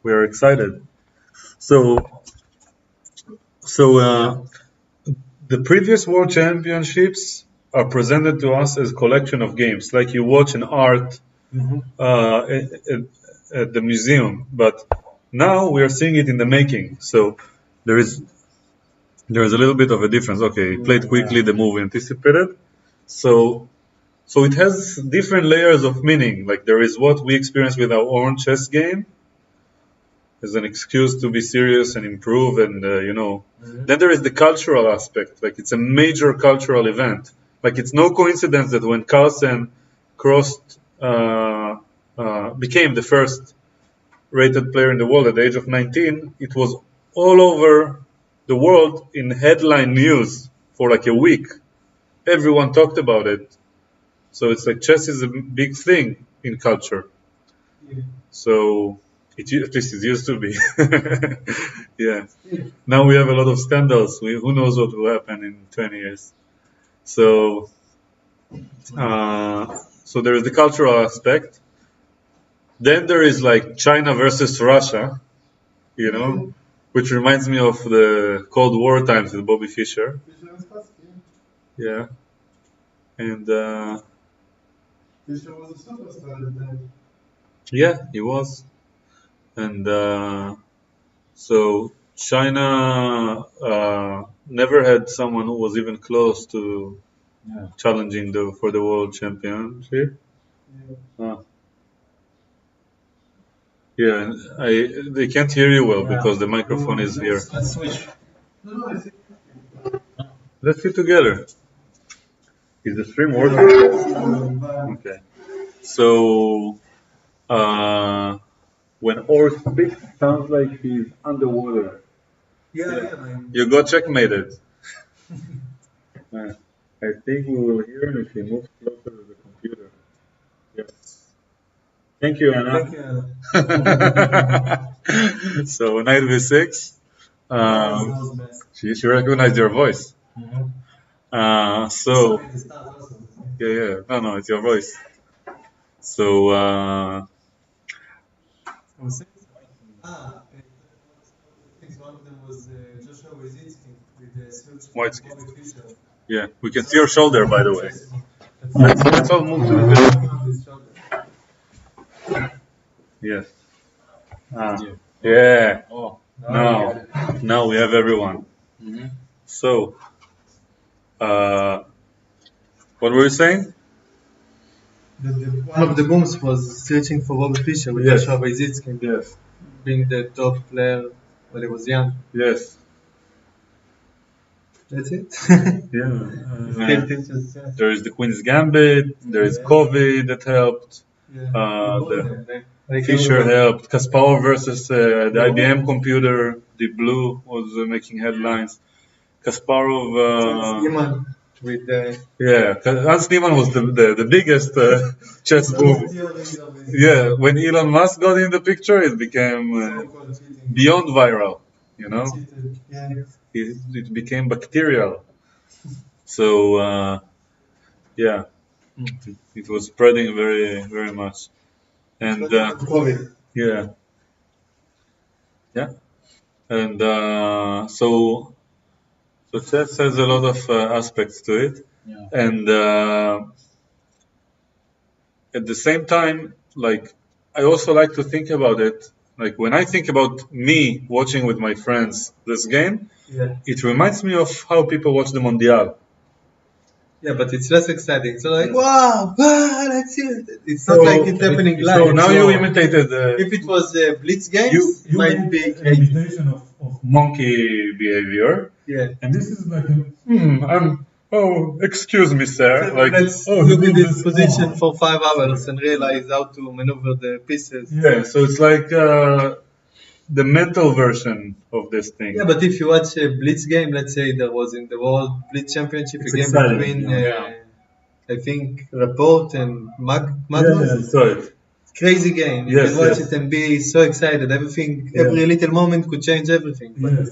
Speaker 1: We are excited. So the previous world championships are presented to us as a collection of games, like you watch an art at the museum. But now we are seeing it in the making. So there is There's a little bit of a difference. Okay, he played quickly the move anticipated. So it has different layers of meaning. Like there is what we experience with our own chess game as an excuse to be serious and improve, and Then there is the cultural aspect. Like it's a major cultural event. Like it's no coincidence that when Carlsen became the first rated player in the world at the age of 19, it was all over the world in headline news for like a week. Everyone talked about it. So it's like chess is a big thing in culture. Yeah. So at least it used to be. Yeah. Now we have a lot of scandals. Who knows what will happen in 20 years. So there is the cultural aspect. Then there is like China versus Russia, which reminds me of the Cold War times with Bobby Fischer. Yeah. And
Speaker 2: Fischer was a superstar at the time.
Speaker 1: Yeah, he was. And so China never had someone who was even close to challenging for the world championship. Yeah, they can't hear you well because the microphone is here.
Speaker 3: Let's switch.
Speaker 1: Let's sit together. Is the stream working? Okay. So when Or speaks, sounds like he's underwater.
Speaker 2: Yeah.
Speaker 1: You got checkmated. I think we will hear him if he moves closer to the computer. Yes. Thank you, Anna. So knight v6. She recognized your voice. So yeah. No, it's your voice. So
Speaker 2: one of them was Joshua Wizitsky with the switch.
Speaker 1: White skin. Yeah, we can see your shoulder, by the way. Let's all move to the Yes. Yeah.
Speaker 3: Oh,
Speaker 1: now we have everyone.
Speaker 3: Mm-hmm.
Speaker 1: So, what were you saying?
Speaker 2: One of the booms was searching for Bobby Fischer with Joshua Wizitsky.
Speaker 1: Yes.
Speaker 2: Being the top player when he was young.
Speaker 1: Yes.
Speaker 2: That's it.
Speaker 1: Yeah. There is the Queen's Gambit. There is COVID that helped. Fischer helped. Kasparov versus the IBM computer. Deep Blue was making headlines. Kasparov.
Speaker 2: With the
Speaker 1: Hans Niemann was the biggest chess boom. Yeah, when Elon Musk got in the picture, it became beyond viral. It became bacterial. So it was spreading very, very much. And and so chess has a lot of aspects to it, and at the same time, like I also like to think about it. Like when I think about me watching with my friends this game, it reminds me of how people watch the Mondial.
Speaker 2: Yeah, but it's less exciting. So like, wow, that's it. It's not like it's happening live.
Speaker 1: So now you imitated.
Speaker 2: If it was a blitz game,
Speaker 1: you
Speaker 2: might be
Speaker 1: an imitation of monkey behavior.
Speaker 2: Yeah.
Speaker 1: And this is like, excuse me, sir. Like,
Speaker 2: look at this position for 5 hours and realize how to maneuver the pieces.
Speaker 1: Yeah, so it's like the mental version of this thing.
Speaker 2: Yeah, but if you watch a blitz game, let's say there was in the World Blitz Championship a game between, I think, Rapport and Magnus.
Speaker 1: Yeah, saw it.
Speaker 2: Crazy game. You can watch it and be so excited. Every little moment could change everything. But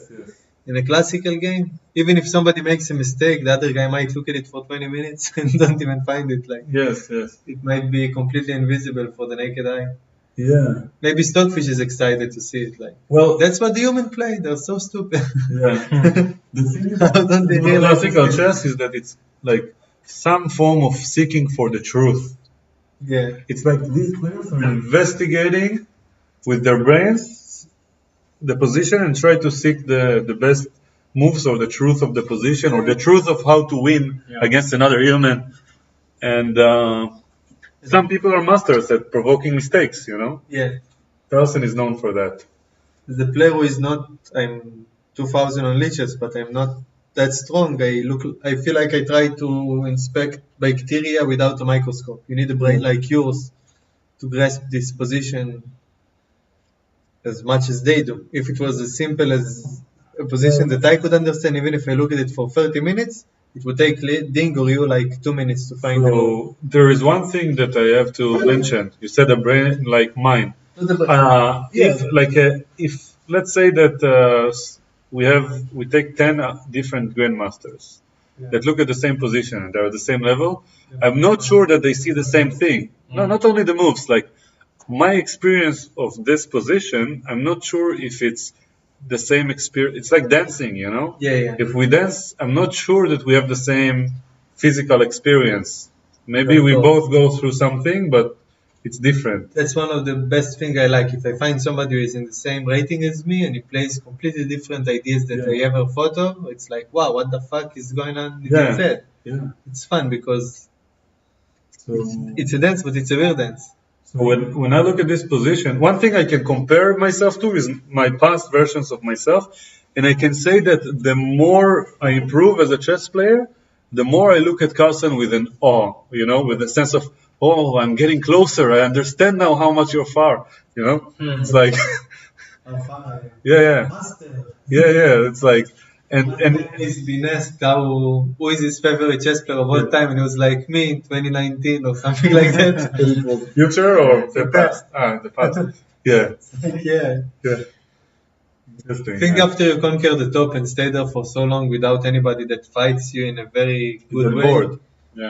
Speaker 2: in a classical game, even if somebody makes a mistake, the other guy might look at it for 20 minutes and don't even find it. Like it might be completely invisible for the naked eye.
Speaker 1: Yeah.
Speaker 2: Maybe Stockfish is excited to see it. Like, that's what the human play. They're so stupid.
Speaker 1: Yeah. The thing about classical chess is that it's like some form of seeking for the truth.
Speaker 2: Yeah.
Speaker 1: It's like these players are investigating with their brains the position and try to seek the best moves or the truth of the position or the truth of how to win against another human. And some people are masters at provoking mistakes, you know.
Speaker 2: Yeah.
Speaker 1: Carlsen is known for that.
Speaker 2: The player who is not, I'm 2000 on leeches, but I'm not that strong. I feel like I try to inspect bacteria without a microscope. You need a brain like yours to grasp this position as much as they do. If it was as simple as a position that I could understand, even if I look at it for 30 minutes, it would take Ding or you like 2 minutes to find it.
Speaker 1: So there is one thing that I have to mention. You said a brain like mine. If let's say that we take 10 different grandmasters that look at the same position and they're at the same level, I'm not sure that they see the same thing. No, not only the moves. Like my experience of this position, I'm not sure if it's the same experience. It's like dancing, you know. If we dance, I'm not sure that we have the same physical experience. Maybe we both go through something, but it's different.
Speaker 2: That's one of the best things I like. If I find somebody who is in the same rating as me and he plays completely different ideas that I ever thought of, it's like, wow, what the fuck is going on in his head? It's fun because it's a dance, but it's a real dance.
Speaker 1: So when I look at this position, one thing I can compare myself to is my past versions of myself, and I can say that the more I improve as a chess player, the more I look at Carlsen with an awe, you know, with a sense of, oh, I'm getting closer. I understand now how much you're far, you know. It's like, it's like, and
Speaker 2: he's been asked who is his favorite chess player of all time, and it was like me in 2019 or something like that.
Speaker 1: Future or the past? The past.
Speaker 2: Yeah.
Speaker 1: Interesting.
Speaker 2: Think after you conquer the top and stay there for so long without anybody that fights you in a very good way,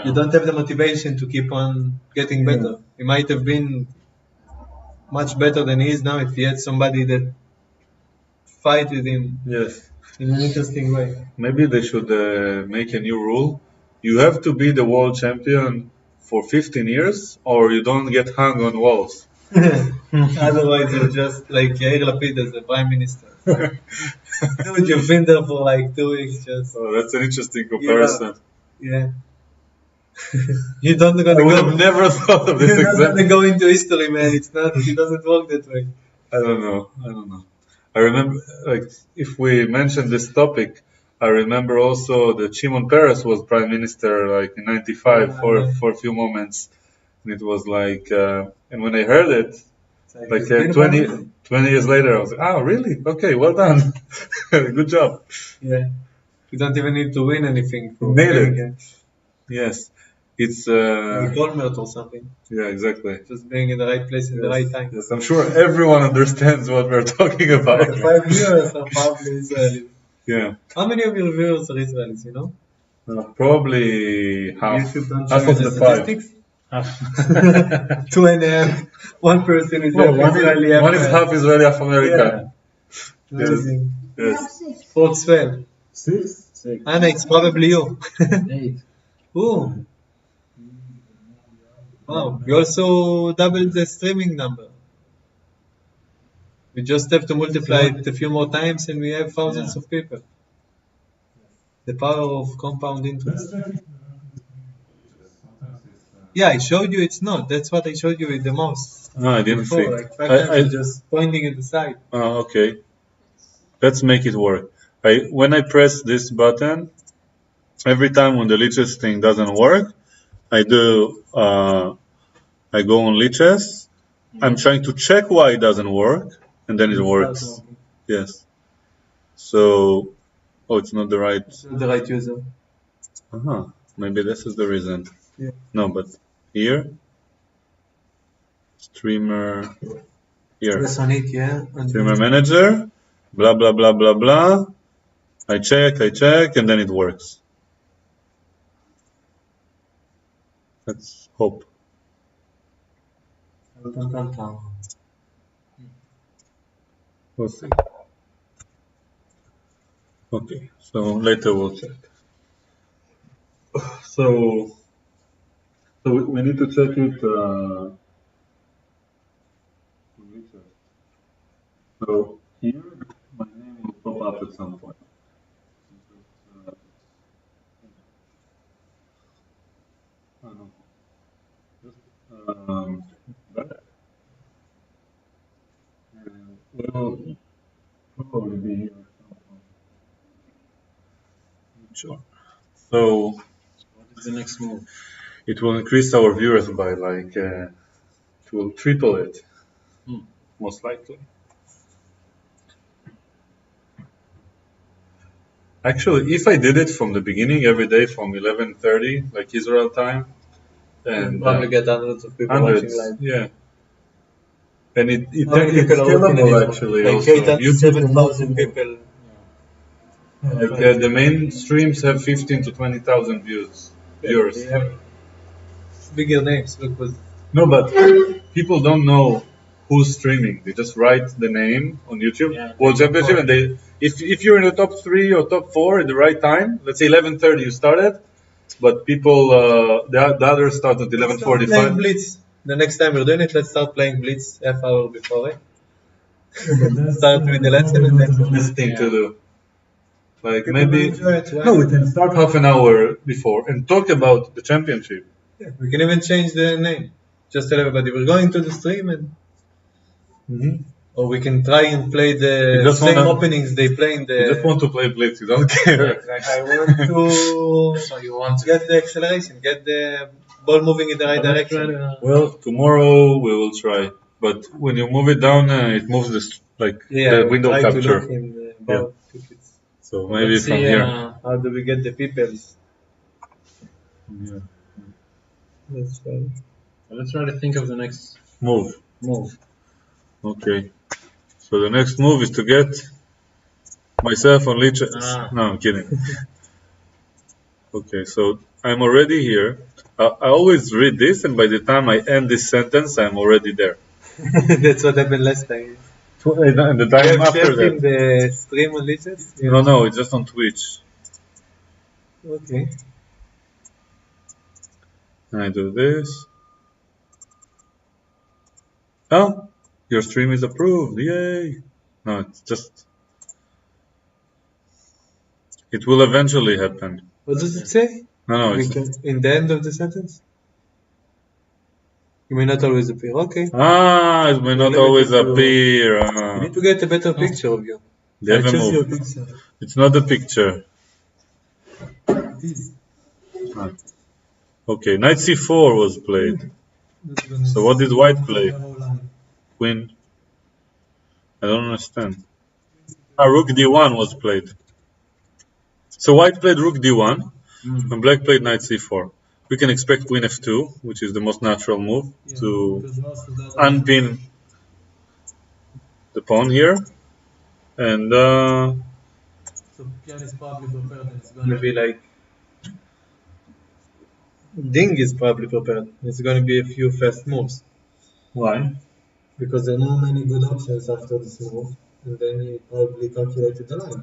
Speaker 2: you don't have the motivation to keep on getting better. He might have been much better than he is now if he had somebody that fight with him. In an interesting way.
Speaker 1: Maybe they should make a new rule. You have to be the world champion for 15 years or you don't get hung on walls.
Speaker 2: Otherwise you're just like Yair Lapid as the prime minister. Dude, you've been there for like 2 weeks just.
Speaker 1: Oh, that's an interesting comparison.
Speaker 2: You don't gonna
Speaker 1: I would have never thought of this
Speaker 2: You're
Speaker 1: example.
Speaker 2: not gonna go into history, man. It doesn't work that way.
Speaker 1: I don't know. I remember, like, if we mention this topic, I remember also that Shimon Peres was prime minister, like in '95 for a few moments, and it was like, and when I heard it, like 20 years later, I was like, oh, really? Okay, well done, good job.
Speaker 2: You don't even need to win anything.
Speaker 1: Made it. Yes, it's
Speaker 2: Goldmert or something.
Speaker 1: Yeah, exactly.
Speaker 2: Just being in the right place at the right time.
Speaker 1: Yes, I'm sure everyone understands what we're talking about.
Speaker 2: 5 viewers are probably Israelis.
Speaker 1: Yeah.
Speaker 2: How many of your viewers are Israelis, you know?
Speaker 1: Probably half.
Speaker 2: YouTube don't
Speaker 1: Half
Speaker 2: show
Speaker 1: of
Speaker 2: the
Speaker 1: the
Speaker 2: statistics. 2.5. One person is Israeli.
Speaker 1: One is half Israeli, half American.
Speaker 2: Amazing.
Speaker 1: Yes.
Speaker 2: Folks, well.
Speaker 3: 6.
Speaker 2: Anna, it's probably you.
Speaker 3: 8.
Speaker 2: Ooh. Wow. You also doubled the streaming number. We just have to multiply it a few more times and we have thousands of people. The power of compound interest. Yeah, I showed you it's not. That's what I showed you with the mouse.
Speaker 1: No, I didn't see.
Speaker 2: Like 5 times just pointing at the side.
Speaker 1: Okay. Let's make it work. When I press this button, every time when the leeches thing doesn't work, I go on leeches. I'm trying to check why it doesn't work, and then it works. Yes. So, it's not the right.
Speaker 2: It's not the right user.
Speaker 1: Maybe this is the reason.
Speaker 2: Yeah.
Speaker 1: No, but here, streamer, here.
Speaker 2: Press on it,
Speaker 1: Streamer manager, blah blah blah blah blah. I check, and then it works. Let's hope. We'll see. Okay, so later we'll check. So we need to check it. So here, my name will pop up at some point. Um, but, will probably be here. Sure. So,
Speaker 3: What is the next move?
Speaker 1: it will increase our viewers by like, it will triple it, most likely. Actually, if I did it from the beginning every day from 11:30, like Israel time, and
Speaker 2: probably get hundreds of people
Speaker 1: hundreds,
Speaker 2: watching live.
Speaker 1: yeah. And it's
Speaker 2: people are looking
Speaker 1: scalable
Speaker 2: at it?
Speaker 1: actually.
Speaker 2: Like
Speaker 1: Also,
Speaker 2: 7,000 people.
Speaker 1: The main streams have 15 to 20,000 viewers.
Speaker 2: They have bigger names. Look, was
Speaker 1: No, but people don't know who's streaming. They just write the name on YouTube,
Speaker 3: Yeah,
Speaker 1: World Championship, and if you're in the top 3 or top 4 at the right time, let's say 11:30 you started, but people the others start at
Speaker 2: playing
Speaker 1: 11:45.
Speaker 2: Blitz. The next time we're doing it, let's start playing Blitz half hour before it. Start with the lesson and then
Speaker 1: This thing to do. Like
Speaker 2: people
Speaker 1: maybe
Speaker 2: will enjoy it.
Speaker 1: no, we can start half an hour before and talk about the championship.
Speaker 2: Yeah, we can even change the name. Just tell everybody we're going to the stream, and or we can try and play the
Speaker 1: just
Speaker 2: same
Speaker 1: wanna-
Speaker 2: openings they play in the.
Speaker 1: You just want to play Blitz, you don't care.
Speaker 2: I want to
Speaker 3: So you want to
Speaker 2: get the acceleration, get the ball moving in the right direction.
Speaker 1: Well, tomorrow we will try, but when you move it down, it moves this like the window
Speaker 2: try
Speaker 1: capture.
Speaker 2: To look in about if it's,
Speaker 1: So maybe
Speaker 3: Let's
Speaker 1: from
Speaker 3: see,
Speaker 1: here.
Speaker 2: how do we get the peoples?
Speaker 1: Yeah.
Speaker 2: That's fine.
Speaker 3: let's try to think of the next
Speaker 1: Move.
Speaker 3: move.
Speaker 1: Okay. So the next move is to get myself on leech. No, I'm kidding. Okay, so I'm already here. I always read this, and by the time I end this sentence, I'm already there.
Speaker 2: That's what happened last time.
Speaker 1: And the time after
Speaker 2: in
Speaker 1: that.
Speaker 2: the stream on leeches?
Speaker 1: No, it's just on Twitch.
Speaker 2: Okay.
Speaker 1: And I do this. Oh, your stream is approved. Yay! No, it's just. It will eventually happen.
Speaker 2: What does it say?
Speaker 1: No,
Speaker 2: We
Speaker 1: it's.
Speaker 2: can, in the end of the sentence? You may not always appear. Okay.
Speaker 1: It may not
Speaker 2: Limited
Speaker 1: always
Speaker 2: to-
Speaker 1: appear.
Speaker 2: You need to get a better picture of you.
Speaker 1: They have a
Speaker 2: Choose your
Speaker 1: move.
Speaker 2: picture.
Speaker 1: It's not a picture. Okay, knight c4 was played. So what did white play? Queen. I don't understand. Rook d1 was played. So white played rook d1, and black played knight c4. We can expect queen f2, which is the most natural move, to unpin the pawn here. And
Speaker 2: So Pian is probably prepared and it's going to be like Ding is probably prepared. It's going to be a few fast moves
Speaker 1: why?
Speaker 2: because there are not many good options after this move, and then he probably calculated the line.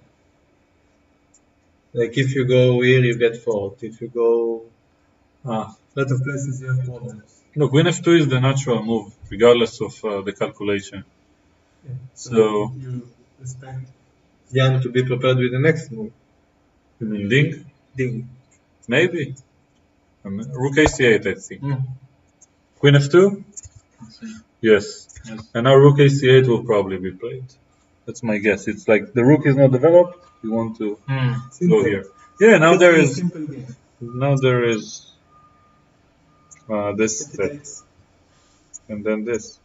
Speaker 2: Like if you go here, you get fourth. If you go lot of places, you have problems.
Speaker 1: No, queen f2 is the natural move, regardless of the calculation.
Speaker 2: Yeah.
Speaker 1: So
Speaker 2: you expect Jan to be prepared with the next move.
Speaker 1: you mean ding?
Speaker 2: Ding.
Speaker 1: Maybe. Rook ac8, I think. Queen f2? Yes. And now rook ac8 will probably be played. That's my guess. It's like the rook is not developed. You want to go here. Yeah. Now there is.
Speaker 2: Simple game.
Speaker 1: Now there is this step, and then this.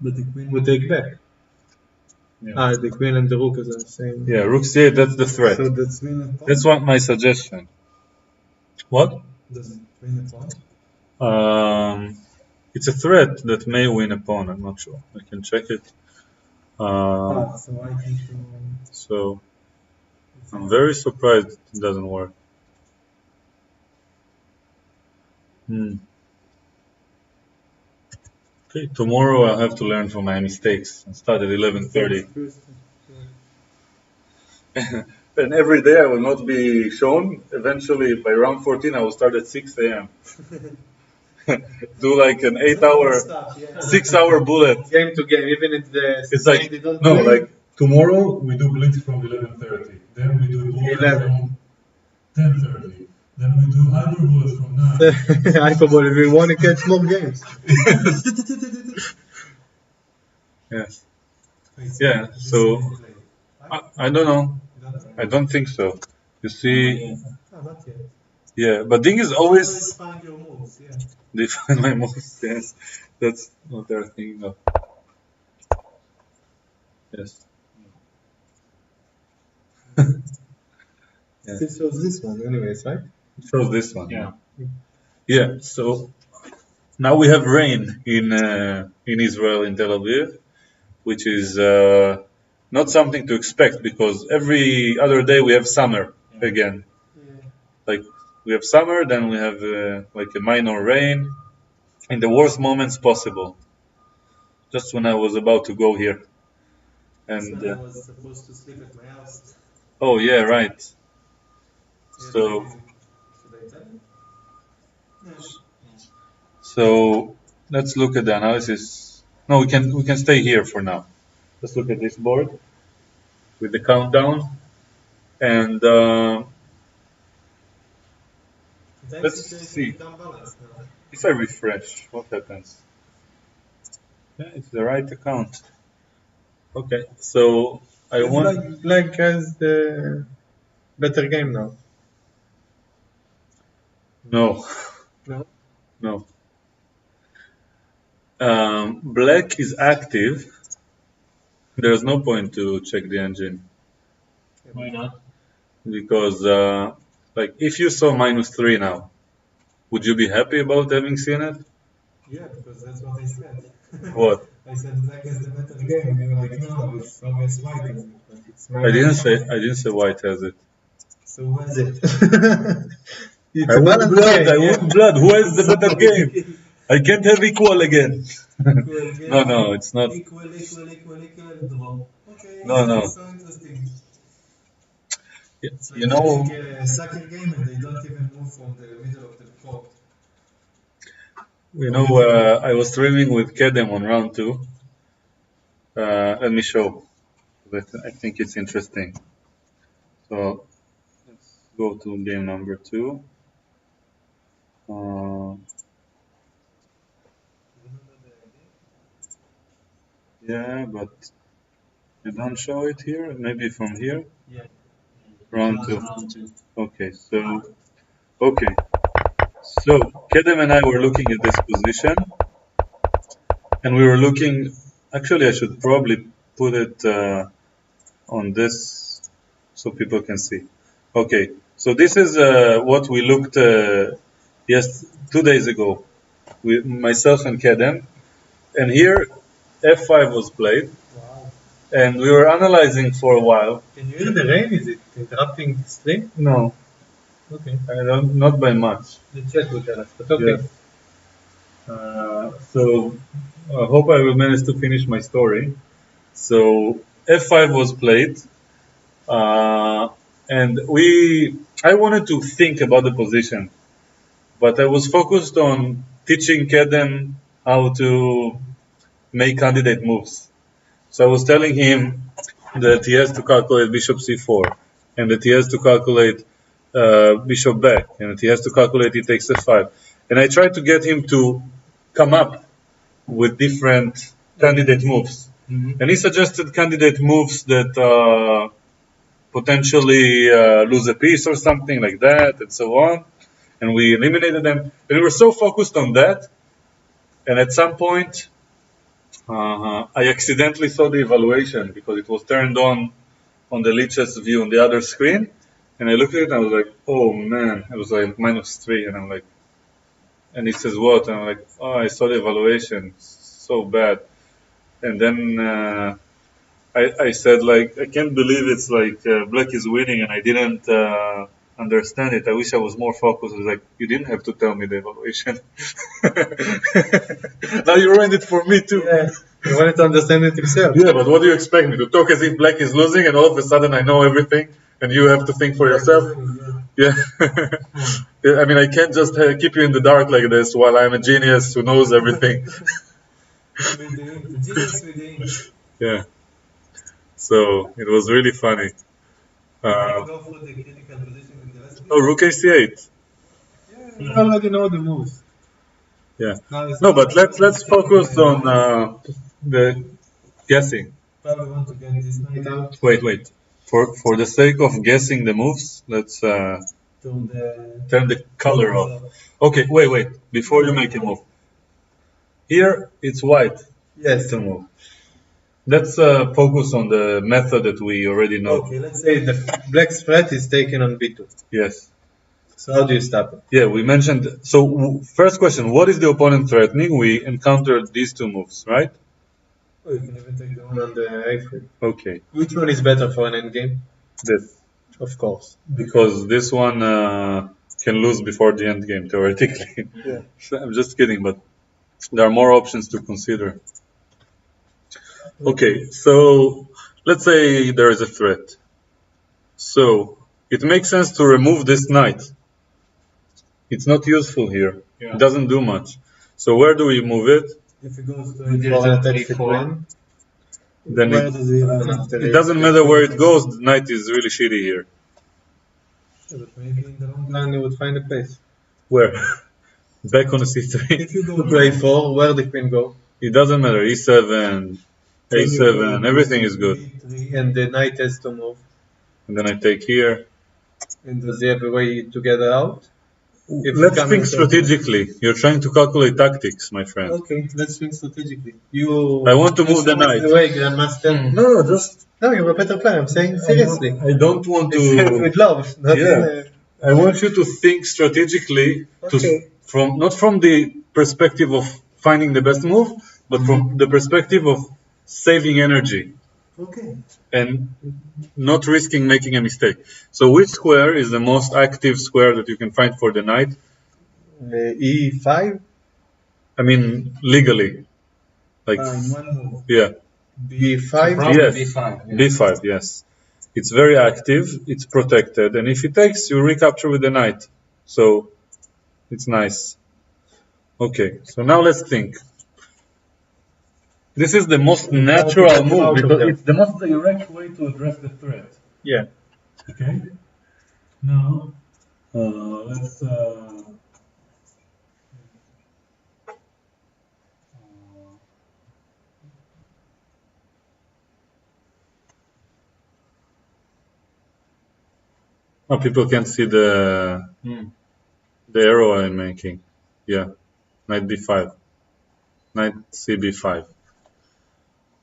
Speaker 2: But the queen would take back.
Speaker 1: Yeah.
Speaker 2: The queen and the rook is the same.
Speaker 1: Yeah, rook c8. That's the threat.
Speaker 2: So that's win a pawn.
Speaker 1: That's what my suggestion. What?
Speaker 2: Does it win a pawn?
Speaker 1: It's a threat that may win a pawn. I'm not sure. I can check it.
Speaker 2: So I think
Speaker 1: So I'm very surprised it doesn't work. Okay, tomorrow I'll have to learn from my mistakes and start at 11:30. And every day I will not be shown. Eventually, by round 14, I will start at 6 a.m. Do like an 8-hour, 6-hour bullet.
Speaker 2: game to game, even if the
Speaker 1: It's like
Speaker 2: they don't
Speaker 1: no,
Speaker 2: play.
Speaker 1: like tomorrow we do blitz from 11:30. Then we do bullet
Speaker 2: 11.
Speaker 1: from 10:30. Then we do hyperbole from now.
Speaker 2: Hyperbole, we want to catch more games.
Speaker 1: Yes. Yeah, so I don't know. I don't think so. You see,
Speaker 2: Not yet.
Speaker 1: yeah, but thing is always
Speaker 2: Find your moves, yeah.
Speaker 1: define my moves. Yes, that's what they're thinking of. Yes.
Speaker 2: Still shows this one, anyways, right?
Speaker 1: It shows this one.
Speaker 3: Yeah.
Speaker 1: Yeah. So now we have rain in Israel, in Tel Aviv, which is not something to expect because every other day we have summer again. Like we have summer, then we have like a minor rain in the worst moments possible. Just when I was about to go here, and
Speaker 2: I was supposed to sleep at my house.
Speaker 1: oh yeah, right. So
Speaker 2: Should I tell you?
Speaker 1: so let's look at the analysis. No, we can stay here for now. Let's look at this board with the countdown, and let's see. If I refresh, what happens? Yeah, it's the right account. Okay, so I want.
Speaker 2: Black has the better game now.
Speaker 1: No,
Speaker 2: No?
Speaker 1: no. Black is active. There's no point to check the engine
Speaker 3: Why not?
Speaker 1: because, like, if you saw -3 now, would you be happy about having seen it?
Speaker 2: Yeah, because that's what I said.
Speaker 1: What?
Speaker 2: I said black has the better game, and you were like, no, it's always white. But it's
Speaker 1: I didn't say white has it.
Speaker 2: So what is it? It's
Speaker 1: I
Speaker 2: a
Speaker 1: want
Speaker 2: balanced
Speaker 1: blood.
Speaker 2: game,
Speaker 1: I
Speaker 2: yeah.
Speaker 1: want blood. Who has the better game? I can't have equal again. No, it's not.
Speaker 2: Equal, draw. Okay,
Speaker 1: No.
Speaker 2: that's so interesting. It's
Speaker 1: You know,
Speaker 2: like a soccer game and they don't even move from the middle of the court.
Speaker 1: I was streaming with Kedem on round 2. Let me show. But I think it's interesting. So let's go to game number 2. Yeah, but you don't show it here. Maybe from here.
Speaker 2: Yeah.
Speaker 1: Round 2.
Speaker 3: Round 2.
Speaker 1: Okay, so Kedem and I were looking at this position, and we were looking. Actually, I should probably put it on this so people can see. Okay, so this is what we looked 2 days ago with myself and Kedem, and here F5 was played,
Speaker 2: Wow.
Speaker 1: and we were analyzing for a while.
Speaker 2: Can you hear the rain? Is it interrupting the stream?
Speaker 1: No,
Speaker 2: Okay.
Speaker 1: not by much.
Speaker 2: The chat will tell us, but okay.
Speaker 1: Yes. So I hope I will manage to finish my story. So F5 was played, and I wanted to think about the position, but I was focused on teaching Kedem how to make candidate moves. So I was telling him that he has to calculate bishop c4, and that he has to calculate bishop back, and that he has to calculate he takes f5. And I tried to get him to come up with different candidate moves.
Speaker 2: Mm-hmm.
Speaker 1: And he suggested candidate moves that potentially lose a piece or something like that, and so on. And we eliminated them. And we were so focused on that. And at some point, I accidentally saw the evaluation because it was turned on the Lichess view on the other screen. And I looked at it and I was like, oh man, it was like -3. And I'm like, and he says, what? And I'm like, oh, I saw the evaluation. It's so bad. And then I said, like, I can't believe it's like black is winning and I didn't understand it. I wish I was more focused. I was like, you didn't have to tell me the evaluation. Now you ruined it for me too.
Speaker 2: Yeah. You wanted to understand it yourself.
Speaker 1: Yeah, but what do you expect me to talk as if black is losing and all of a sudden I know everything and you have to think for yourself? Yeah. Yeah, I mean, I can't just keep you in the dark like this while I'm a genius who knows everything. Yeah. So it was really funny. Oh, rook ac8.
Speaker 2: We already know the moves.
Speaker 1: Yeah. No, but let's focus on the guessing.
Speaker 2: Probably want to get this knight out.
Speaker 1: Wait. For the sake of guessing the moves, let's turn the color off. Okay, wait. Before you make a move, here it's white.
Speaker 2: Yes.
Speaker 1: To move. Let's focus on the method that we already know.
Speaker 2: Okay, let's say the black's threat is taken on b2.
Speaker 1: Yes.
Speaker 2: So how do you stop it?
Speaker 1: Yeah, we mentioned. So first question: what is the opponent threatening? We encountered these two moves, right?
Speaker 2: Oh, you can even take the one on the a3.
Speaker 1: Okay.
Speaker 2: Which one is better for an endgame?
Speaker 1: This.
Speaker 2: Of course.
Speaker 1: Because this one can lose before the end game, theoretically.
Speaker 2: Yeah.
Speaker 1: I'm just kidding, but there are more options to consider. Okay, so let's say there is a threat. So it makes sense to remove this knight. It's not useful here.
Speaker 3: Yeah.
Speaker 1: It doesn't do much. So where do we move it?
Speaker 2: If it goes to
Speaker 3: A4,
Speaker 1: Then
Speaker 2: where does he run after
Speaker 1: it doesn't matter where it goes. The knight is really shitty here.
Speaker 2: Yeah, but maybe in the long run you would find a place.
Speaker 1: Where? Back on the c3.
Speaker 2: If you go to a4, where the queen go?
Speaker 1: It doesn't matter. e7, a7, everything is good.
Speaker 2: And the knight has to move.
Speaker 1: And then I take here.
Speaker 2: And does he have a way to get out? If
Speaker 1: Let's
Speaker 2: coming
Speaker 1: think
Speaker 2: to-
Speaker 1: strategically. You're trying to calculate tactics, my friend.
Speaker 2: Okay, let's think strategically.
Speaker 1: I want to move the knight.
Speaker 2: The way, Grandmaster.
Speaker 1: No, just
Speaker 2: No, you're a better player. I'm saying seriously.
Speaker 1: I don't want
Speaker 2: It's said
Speaker 1: to.
Speaker 2: with love. Not
Speaker 1: Yeah. I want you to think strategically,
Speaker 2: Okay.
Speaker 1: not from the perspective of finding the best move, but from the perspective of saving energy
Speaker 2: Okay.
Speaker 1: and not risking making a mistake. So, which square is the most active square that you can find for the knight?
Speaker 2: E5?
Speaker 1: I mean, legally, like
Speaker 2: One move.
Speaker 1: yeah,
Speaker 2: B5?
Speaker 3: Probably
Speaker 1: Yes.
Speaker 3: B5. Yeah.
Speaker 1: b5. Yes, it's very active. It's protected, and if it takes, you recapture with the knight. So, it's nice. Okay, so now let's think. This is the most natural move because it's the most direct way to address the threat.
Speaker 2: Yeah.
Speaker 1: Okay. Now, let's. Oh, people can't see the arrow I'm making. Yeah, knight d5, knight cb5.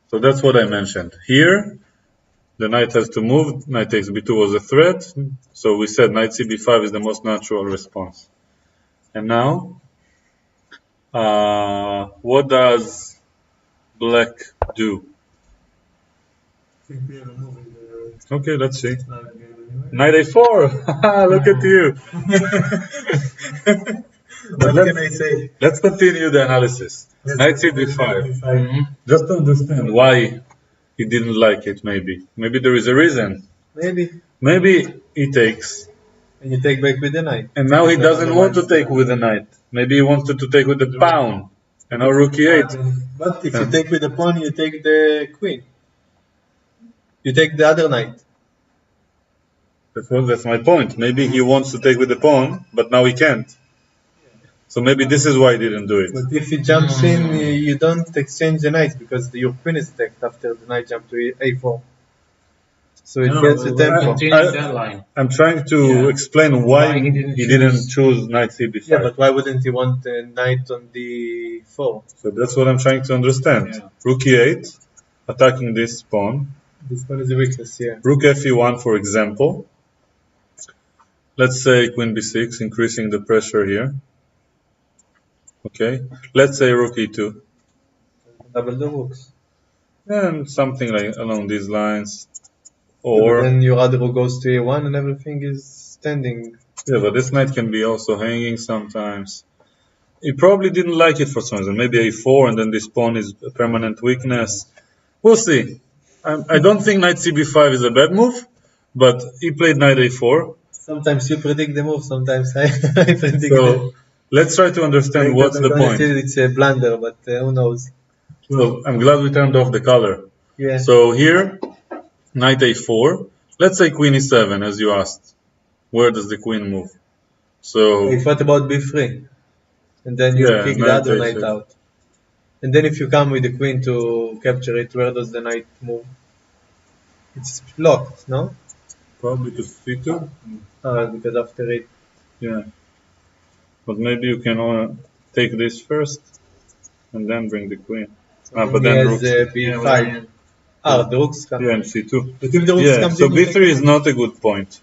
Speaker 1: So that's what I mentioned. Here, the knight has to move. Knight takes b2 was a threat. So we said knight cb5 is the most natural response. And now, what does black do? Okay, let's see. Knight a4. Look at you.
Speaker 2: What can I say?
Speaker 1: Let's continue the analysis. Knight cd5. Just to understand why he didn't like it, maybe. Maybe there is a reason.
Speaker 2: Maybe.
Speaker 1: Maybe he takes.
Speaker 2: And you take back with the knight.
Speaker 1: And now he doesn't want to take with the knight. Maybe he wanted to take with the pawn. And now rook e8.
Speaker 2: But if you take with the pawn, you take the queen. You take the other knight.
Speaker 1: That's my point. Maybe he wants to take with the pawn, but now he can't. So maybe this is why he didn't do it.
Speaker 2: But if he jumps in, you don't exchange the knights because your queen is attacked after the knight jumped to a4. So it gets a tempo.
Speaker 3: Continue that line.
Speaker 1: I'm trying to explain why he didn't choose knight cb5.
Speaker 2: Yeah, but why wouldn't he want a knight on d4?
Speaker 1: So that's what I'm trying to understand.
Speaker 3: Yeah.
Speaker 1: Rook e8, attacking this pawn.
Speaker 2: This one is a weakness, yeah.
Speaker 1: Rook fe1, for example. Let's say queen b6, increasing the pressure here. Okay. Let's say rook e2.
Speaker 2: Double the rooks.
Speaker 1: And something like along these lines.
Speaker 2: And
Speaker 1: Or,
Speaker 2: then your other rook goes to a1 and everything is standing.
Speaker 1: yeah, but this knight can be also hanging sometimes. He probably didn't like it for some reason. Maybe a4 and then this pawn is a permanent weakness. We'll see. I don't think knight cb5 is a bad move, but he played knight a4.
Speaker 2: Sometimes you predict the move, sometimes I predict
Speaker 1: So let's try to understand what's the point.
Speaker 2: It's a blunder, but who knows?
Speaker 1: Well, I'm glad we turned off the color.
Speaker 2: Yeah.
Speaker 1: So here, knight a4. Let's say queen e7, as you asked. Where does the queen move? So
Speaker 2: If what about b3? And then you
Speaker 1: yeah,
Speaker 2: kick the
Speaker 1: knight
Speaker 2: other knight
Speaker 1: a6.
Speaker 2: out. And then if you come with the queen to capture it, where does the knight move? It's blocked, no?
Speaker 1: Probably to c2.
Speaker 2: Because after it.
Speaker 1: Yeah, but maybe you can take this first and then bring the queen. But
Speaker 2: He
Speaker 1: then
Speaker 2: has
Speaker 1: rooks.
Speaker 2: b5. The rooks come.
Speaker 1: Yeah, and c2.
Speaker 2: But if the rooks
Speaker 1: Yeah,
Speaker 2: come,
Speaker 1: so
Speaker 2: then you
Speaker 1: b3 is not a good point.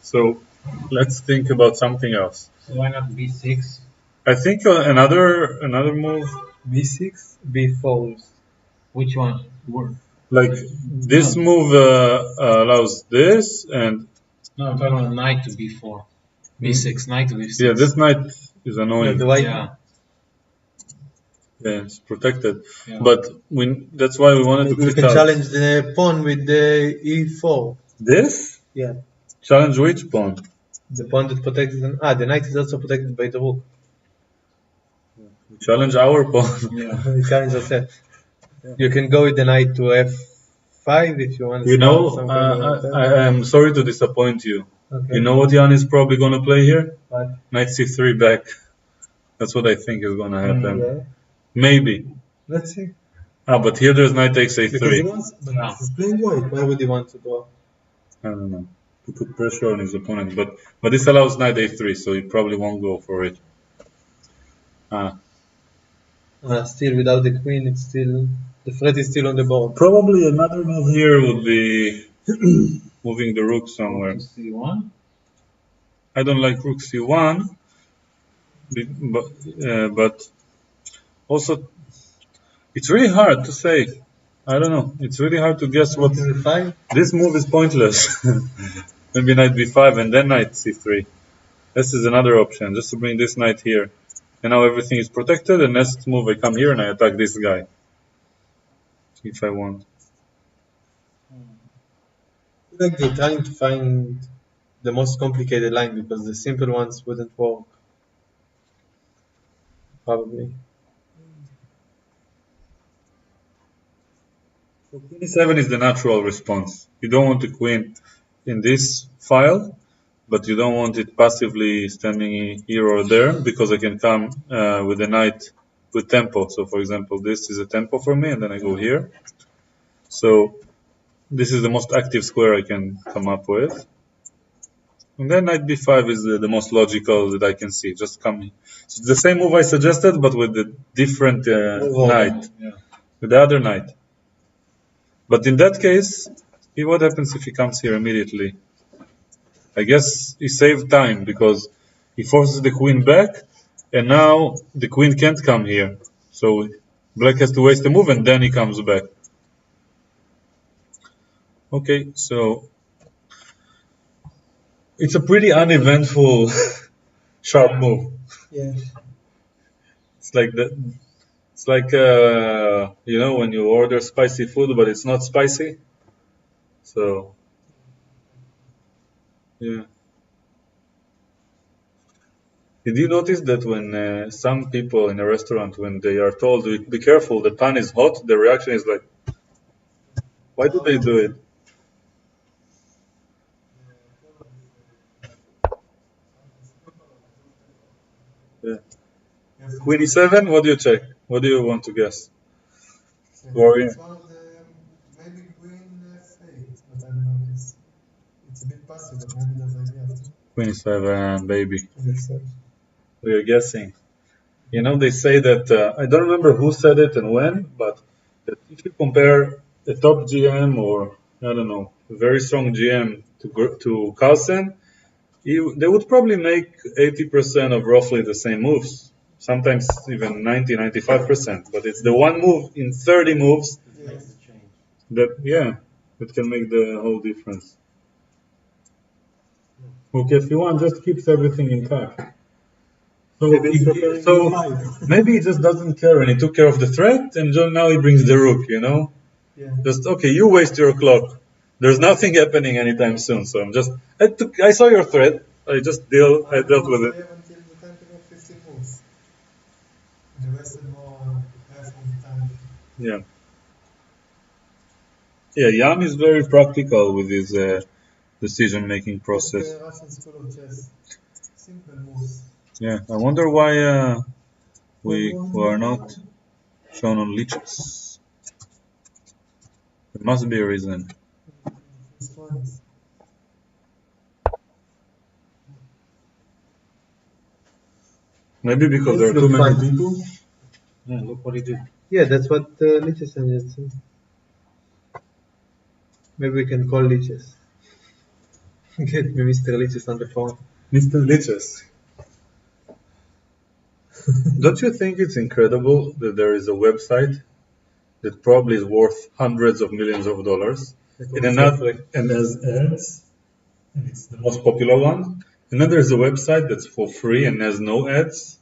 Speaker 1: So let's think about something else.
Speaker 3: So why not b6?
Speaker 1: I think another move,
Speaker 2: b6, b4.
Speaker 3: Which one?
Speaker 1: like this move allows this, and
Speaker 3: No, I'm talking about knight to b4. b6, knight to b6.
Speaker 1: yeah, this knight is annoying.
Speaker 2: The white.
Speaker 3: Yeah.
Speaker 1: Yeah, it's protected.
Speaker 3: Yeah.
Speaker 1: But that's why we wanted to
Speaker 2: Maybe we
Speaker 1: click
Speaker 2: can
Speaker 1: out.
Speaker 2: challenge the pawn with the e4.
Speaker 1: This?
Speaker 2: Yeah.
Speaker 1: Challenge which pawn?
Speaker 2: The pawn that protects the knight is also protected by the rook.
Speaker 1: Challenge our pawn.
Speaker 3: Yeah.
Speaker 2: We challenge ourselves. You can go with the knight to f5 if you want to
Speaker 1: You
Speaker 2: start
Speaker 1: know,
Speaker 2: some kind of attack.
Speaker 1: I am sorry to disappoint you.
Speaker 2: Okay.
Speaker 1: You know what Jan is probably going to play here?
Speaker 2: What?
Speaker 1: Knight c3 back. That's what I think is going to happen.
Speaker 2: Yeah.
Speaker 1: Maybe.
Speaker 2: Let's see.
Speaker 1: But here there's knight takes
Speaker 2: Because he
Speaker 1: a3.
Speaker 2: wants, but he's playing white. Why would he want to draw?
Speaker 1: I don't know. To put pressure on his opponent. But this allows knight a3, so he probably won't go for it.
Speaker 2: Still without the queen, it's still the threat is still on the board.
Speaker 1: Probably another move here would be moving the rook somewhere.
Speaker 3: To c1?
Speaker 1: I don't like rook c1, but also it's really hard to say. I don't know. It's really hard to guess what.
Speaker 2: F5?
Speaker 1: This move is pointless. Maybe knight b5 and then knight c3. This is another option, just to bring this knight here. And now everything is protected, and next move I come here and I attack this guy. If I want.
Speaker 2: Like they're trying to find the most complicated line because the simple ones wouldn't work. Probably.
Speaker 1: So queen e7 is the natural response. You don't want the queen in this file, but you don't want it passively standing here or there, because I can come with the knight with tempo. So for example, this is a tempo for me, and then I go here. So this is the most active square I can come up with. And then knight b5 is the most logical that I can see. Just come here. So it's the same move I suggested, but with the different knight, with the other knight. But in that case, what happens if he comes here immediately? I guess he saved time because he forces the queen back, and now the queen can't come here. So black has to waste a move, and then he comes back. Okay, so it's a pretty uneventful sharp move.
Speaker 2: Yeah.
Speaker 1: It's like that. It's like you know, when you order spicy food but it's not spicy. So yeah. Did you notice that when some people in a restaurant, when they are told, "Be careful, the pan is hot," the reaction is like, "Why do they do it?" Yeah. Queen e7. What do you check? What do you want to guess? Warrior.
Speaker 2: It's one of the maybe queen f8, but I don't know. It's a bit passive, but maybe there's idea.
Speaker 1: Queen e7, baby.
Speaker 2: So.
Speaker 1: We are guessing. You know, they say that I don't remember who said it and when, but that if you compare a top GM or I don't know, a very strong GM to Carlsen, they would probably make 80% of roughly the same moves. Sometimes even 90, 95%. But it's the one move in 30 moves that can make the whole difference. Okay, if you want, just keeps everything intact. So maybe he just doesn't care, and he took care of the threat, and now he brings the rook, you know?
Speaker 2: Yeah.
Speaker 1: Just, okay, you waste your clock. There's nothing happening anytime soon, so I saw your threat, I dealt with it.
Speaker 2: Until the time to make 15 moves. And the rest is more half of the time.
Speaker 1: Yeah. Yeah, Jan is very practical with his decision-making process.
Speaker 2: Russian school of chess. Simple moves.
Speaker 1: Yeah, I wonder why we are not shown on leeches. There must be a reason.
Speaker 2: This one's
Speaker 1: Maybe because there are
Speaker 2: Look
Speaker 1: too many
Speaker 2: fine.
Speaker 1: people. Yeah, look what he did.
Speaker 2: Yeah, that's what leeches are just. Maybe we can call leeches. Get me Mr. Leeches on the phone.
Speaker 1: Mr. Leeches. Don't you think it's incredible that there is a website that probably is worth hundreds of millions of dollars and has ads, and it's the most popular one, and then there's a website that's for free and has no ads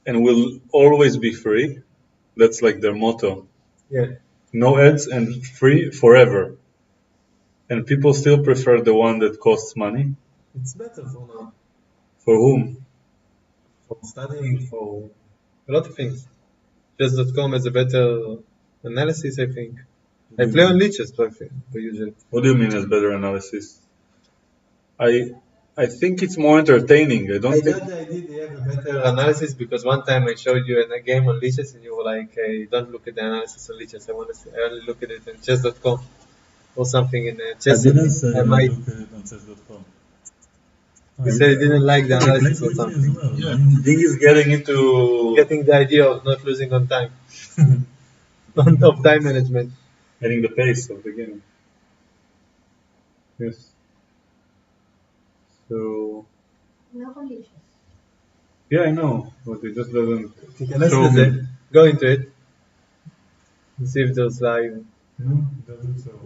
Speaker 1: and will always be free? That's like their motto.
Speaker 2: Yeah.
Speaker 1: No ads and free forever. And people still prefer the one that costs money.
Speaker 2: It's better for now.
Speaker 1: For whom?
Speaker 2: For studying, for a lot of things. Chess.com has a better analysis, I think. I play on leeches, but usually.
Speaker 1: What do you mean as better analysis? I think it's more entertaining. I don't
Speaker 2: I
Speaker 1: think.
Speaker 2: got the idea they have a better analysis because one time I showed you a game on leeches and you were like, hey, don't look at the analysis on leeches. I only look at it on chess.com or something in chess.
Speaker 1: I didn't say
Speaker 2: I might.
Speaker 1: look at it on chess.com.
Speaker 2: You said you didn't like the analysis or something.
Speaker 1: Yeah, Ding is getting into
Speaker 2: Getting the idea of not losing on time. Of time management.
Speaker 1: getting the pace of the game. Yes. So yeah, I know, but it just doesn't.
Speaker 2: Let's
Speaker 1: show
Speaker 2: do
Speaker 1: me.
Speaker 2: that. Go into it. And see if there's live.
Speaker 1: No, it doesn't show.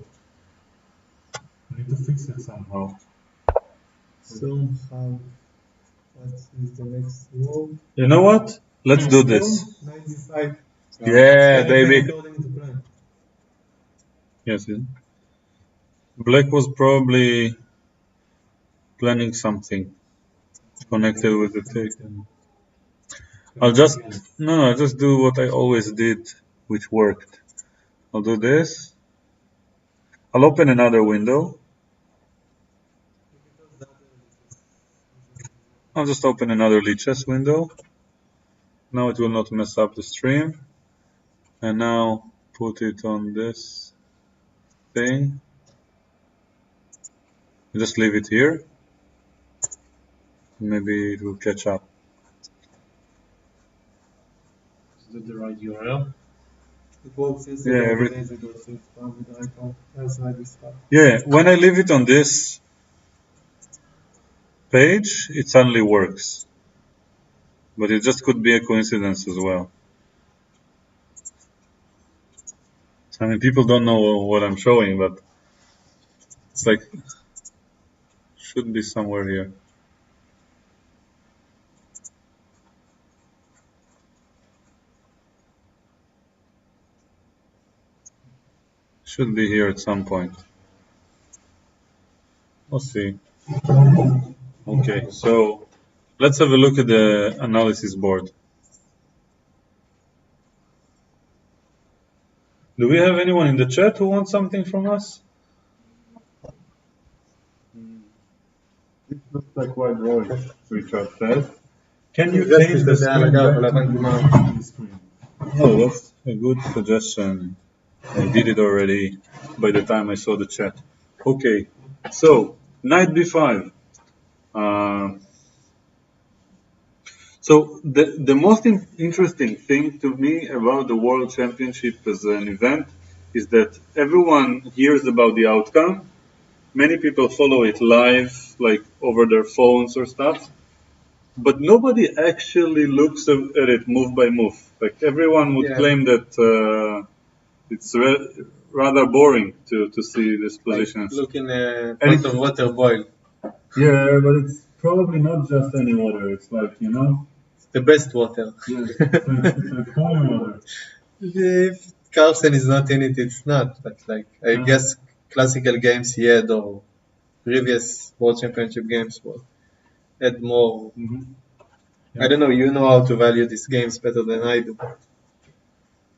Speaker 1: I need to fix it somehow.
Speaker 2: Somehow. What is the next move?
Speaker 1: You know what? Let's do this.
Speaker 2: 95.
Speaker 1: Yeah, baby.
Speaker 2: According to plan.
Speaker 1: Yes. Black was probably planning something connected with the take. I'll just do what I always did, which worked. I'll do this. I'll open another window. I'll just open another leeches window. Now it will not mess up the stream. And now put it on this thing. Just leave it here. Maybe it will catch up.
Speaker 3: Is that the right URL?
Speaker 2: It works
Speaker 1: Yeah,
Speaker 2: days ago, so it's probably the right one. That's why this stuff.
Speaker 1: Yeah, when I leave it on this page, it suddenly works. But it just could be a coincidence as well. I mean, people don't know what I'm showing, but it's like, should be somewhere here. Should be here at some point. We'll see. Okay, so let's have a look at the analysis board. Do we have anyone in the chat who wants something from us? It looks like white Roy, Richard says. Can you change the screen back to the screen? Oh, that's a good suggestion. I did it already by the time I saw the chat. Okay, so knight b5. So the most interesting thing to me about the World Championship as an event is that everyone hears about the outcome. Many people follow it live, like over their phones or stuff. But nobody actually looks at it move by move. Like everyone would claim that it's rather boring to see this position.
Speaker 2: Like looking at pot of water boil.
Speaker 1: Yeah, but it's probably not just any water. It's like, you know,
Speaker 2: The best water.
Speaker 1: yeah, it's like holy water.
Speaker 2: If Carlsen is not in it, it's not. But like, I guess classical games he had or previous World Championship games had more. I don't know. You know how to value these games better than I do.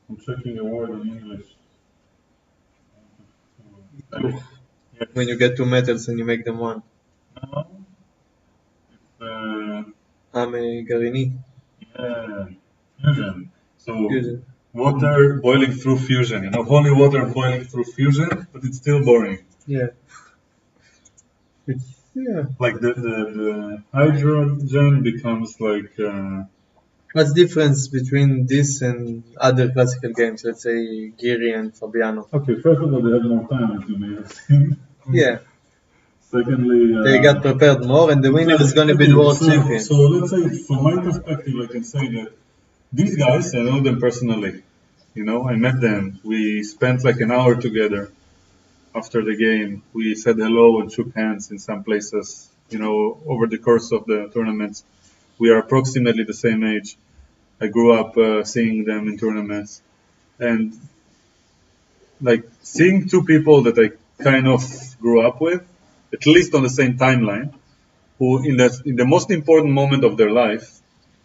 Speaker 1: I'm checking a word in English.
Speaker 2: When you get two metals and you make them one. גרעיני.
Speaker 1: Yeah, fusion. So
Speaker 2: Fusion.
Speaker 1: water boiling through fusion, holy water boiling through fusion, but it's still boring.
Speaker 2: Yeah. Yeah.
Speaker 1: Like the hydrogen becomes like.
Speaker 2: What's the difference between this and other classical games? Let's say Giri and Fabiano.
Speaker 1: Okay, first of all, they have more time, as you may have seen.
Speaker 2: Yeah.
Speaker 1: Secondly,
Speaker 2: They got prepared more, and the winner is going to be the world champion.
Speaker 1: So let's say, from my perspective, I can say that these guys, I know them personally. I met them. We spent like an hour together after the game. We said hello and shook hands in some places, over the course of the tournaments. We are approximately the same age. I grew up seeing them in tournaments. And like seeing two people that I kind of grew up with, at least on the same timeline, who in the most important moment of their life,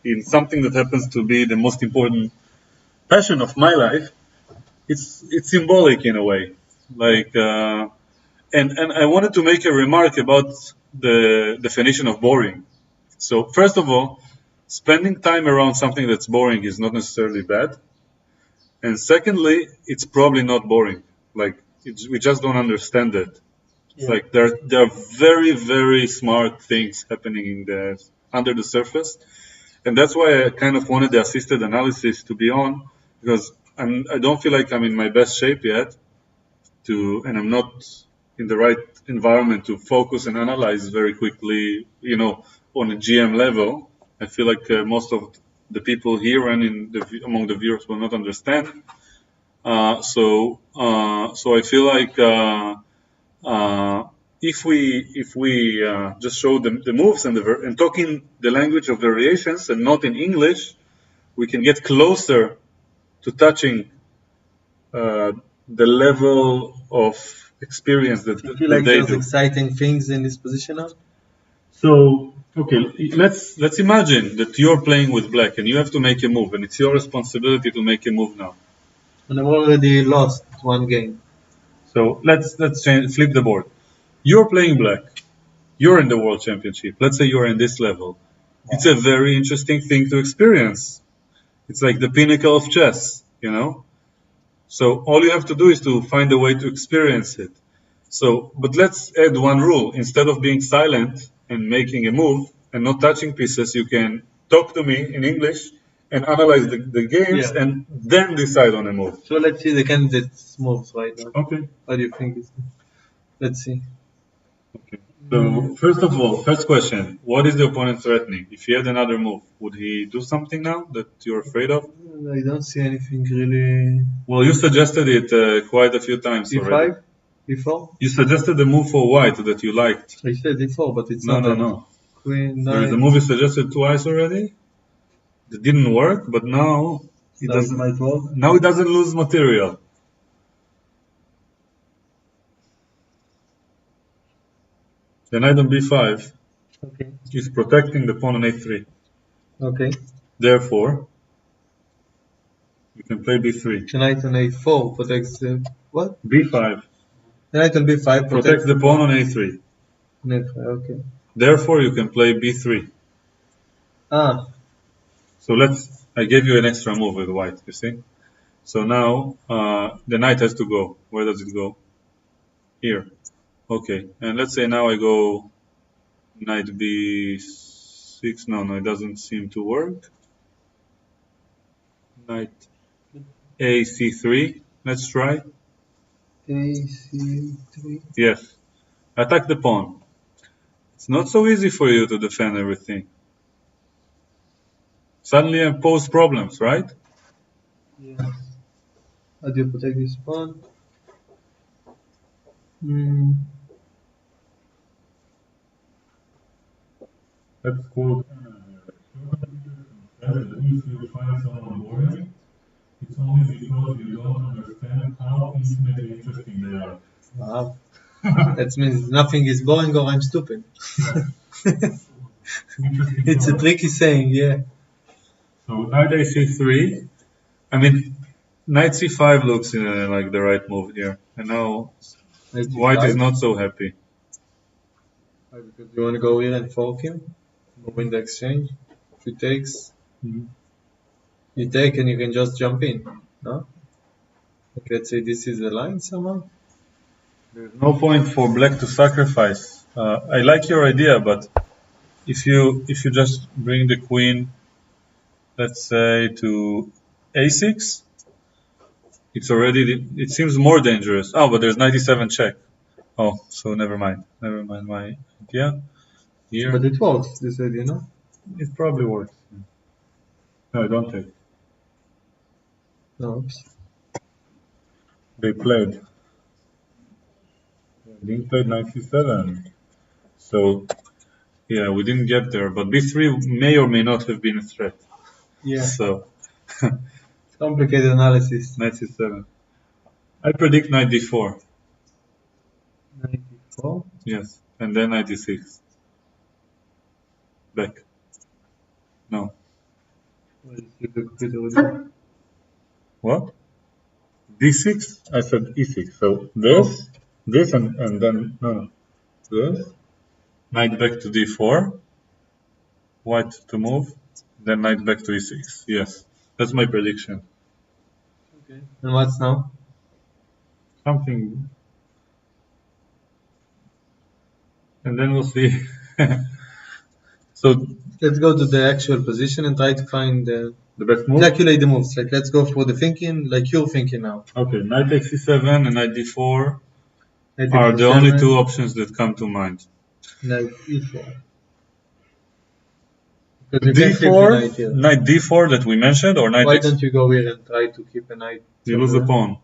Speaker 1: in something that happens to be the most important passion of my life, it's symbolic in a way. Like, and I wanted to make a remark about the definition of boring. So first of all, spending time around something that's boring is not necessarily bad. And secondly, it's probably not boring. Like, we just don't understand it. It's like there are very, very smart things happening under the surface. And that's why I kind of wanted the assisted analysis to be on, because I don't feel like I'm in my best shape yet and I'm not in the right environment to focus and analyze very quickly, on a GM level. I feel like most of the people here and among the viewers will not understand. So I feel like if we just show the moves and talk in the language of variations and not in English, we can get closer to touching the level of experience that
Speaker 2: you feel like there's exciting things in this position now?
Speaker 1: So, okay, let's imagine that you're playing with black and you have to make a move, and it's your responsibility to make a move now.
Speaker 2: And I've already lost one game.
Speaker 1: So let's flip the board. You're playing black. You're in the world championship. Let's say you're in this level. It's a very interesting thing to experience. It's like the pinnacle of chess, So all you have to do is to find a way to experience it. But let's add one rule. Instead of being silent and making a move and not touching pieces, you can talk to me in English and analyze the games and then decide on a move.
Speaker 2: So let's see the candidates' moves right now.
Speaker 1: Okay.
Speaker 2: What do you think? Let's see.
Speaker 1: Okay. So first of all, first question, what is the opponent threatening? If he had another move, would he do something now that you're afraid of?
Speaker 2: I don't see anything really.
Speaker 1: Well, you suggested it quite a few times already.
Speaker 2: E5? E4?
Speaker 1: You suggested the move for white that you liked.
Speaker 2: I said E4, but it's not.
Speaker 1: No.
Speaker 2: Queen 9.
Speaker 1: There is a move you suggested twice already. That didn't work, but now it doesn't.
Speaker 2: Might work.
Speaker 1: Now it doesn't lose material. The knight on b5 is protecting the pawn on a3.
Speaker 2: Okay.
Speaker 1: Therefore, you can play b3.
Speaker 2: The knight on a4 protects the what?
Speaker 1: b5.
Speaker 2: The knight on b5
Speaker 1: protects the pawn on a3.
Speaker 2: Okay.
Speaker 1: Therefore, you can play b3. So I gave you an extra move with white, you see? So now the knight has to go. Where does it go? Here. Okay, and let's say now I go knight b6. No, it doesn't seem to work. Knight a c3. Let's try.
Speaker 2: A c3.
Speaker 1: Yes. Attack the pawn. It's not so easy for you to defend everything. Suddenly I pose problems, right?
Speaker 2: Yes. How do you protect this pawn?
Speaker 1: Let's quote. If you find someone boring, it's only because you don't understand how infinitely interesting they are.
Speaker 2: Wow. That means nothing is boring or I'm stupid. It's a tricky saying, yeah.
Speaker 1: So knight a3. I mean, knight c5 looks like the right move here. And now white is not so happy.
Speaker 2: Because you want to go here and fork him? win the exchange. If he takes,
Speaker 1: Mhm.
Speaker 2: you take and you can just jump in. No? Like, let's say this is the line somehow.
Speaker 1: There's no point for black to sacrifice. I like your idea, but if you just bring the queen, let's say to a6, it seems more dangerous. Oh, but there's 97 check. Oh, so never mind. Never mind my idea. Here,
Speaker 2: But it works, this idea, no?
Speaker 1: it probably works. No, I don't take.
Speaker 2: No. Oops.
Speaker 1: They played. They played 97. So yeah, we didn't get there, but b3 may or may not have been a threat.
Speaker 2: Yeah.
Speaker 1: So
Speaker 2: Complicated analysis.
Speaker 1: 97. I predict knight d4.
Speaker 2: 94.
Speaker 1: Yes, and then 96. Back. No.
Speaker 2: What is the computer with you?
Speaker 1: What? d6? I said e6. So this, and then no. This. Knight back to d4. White to move. Then knight back to e6. Yes, that's my prediction.
Speaker 2: Okay. And what's now?
Speaker 1: Something, and then we'll see. So
Speaker 2: Let's go to the actual position and try to find
Speaker 1: the best move.
Speaker 2: calculate the moves. Like let's go for the thinking, like you're thinking now.
Speaker 1: Okay, knight takes e7 and knight d4
Speaker 2: Knight
Speaker 1: are
Speaker 2: takes
Speaker 1: the only
Speaker 2: e7,
Speaker 1: two options that come to mind.
Speaker 2: knight e4. Because you can flip the
Speaker 1: d4,
Speaker 2: knight here.
Speaker 1: knight d4 that we mentioned, or knight
Speaker 2: Why
Speaker 1: x.
Speaker 2: don't you go here and try to keep a knight?
Speaker 1: You lose a pawn.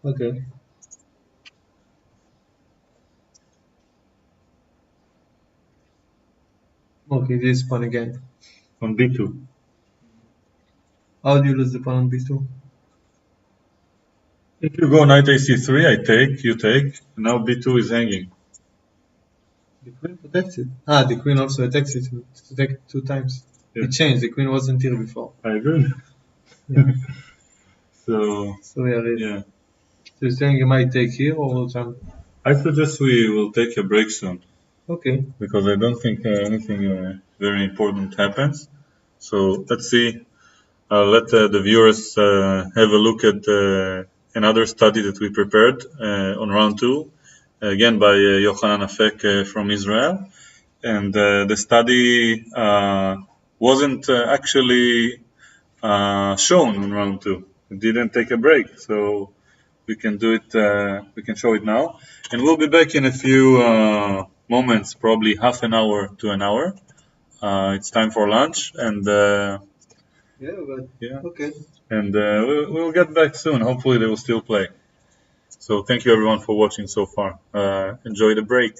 Speaker 2: Okay. Okay, this pawn again.
Speaker 1: On b2.
Speaker 2: How do you lose the pawn on b2?
Speaker 1: If you go knight ac3, I take, you take. Now b2 is hanging.
Speaker 2: The queen protects it. Ah, the queen also attacks it to take 2 times.
Speaker 1: Yeah.
Speaker 2: It changed. The queen wasn't here before.
Speaker 1: I agree.
Speaker 2: Yeah.
Speaker 1: So
Speaker 2: So we are ready.
Speaker 1: yeah,
Speaker 2: So you're saying you might take here or jump?
Speaker 1: I suggest we will take a break soon
Speaker 2: Okay.
Speaker 1: because I don't think anything very important happens. So let's see. Let the viewers have a look at another study that we prepared on round 2, again by Yochanan Afek from Israel. And the study wasn't actually shown on round 2. It didn't take a break, so we can do it. We can show it now, and we'll be back in a few moments, probably half an hour to an hour. It's time for lunch, and
Speaker 2: Yeah, but
Speaker 1: yeah,
Speaker 2: okay.
Speaker 1: and we'll get back soon. Hopefully, they will still play. So thank you everyone for watching so far. Enjoy the break.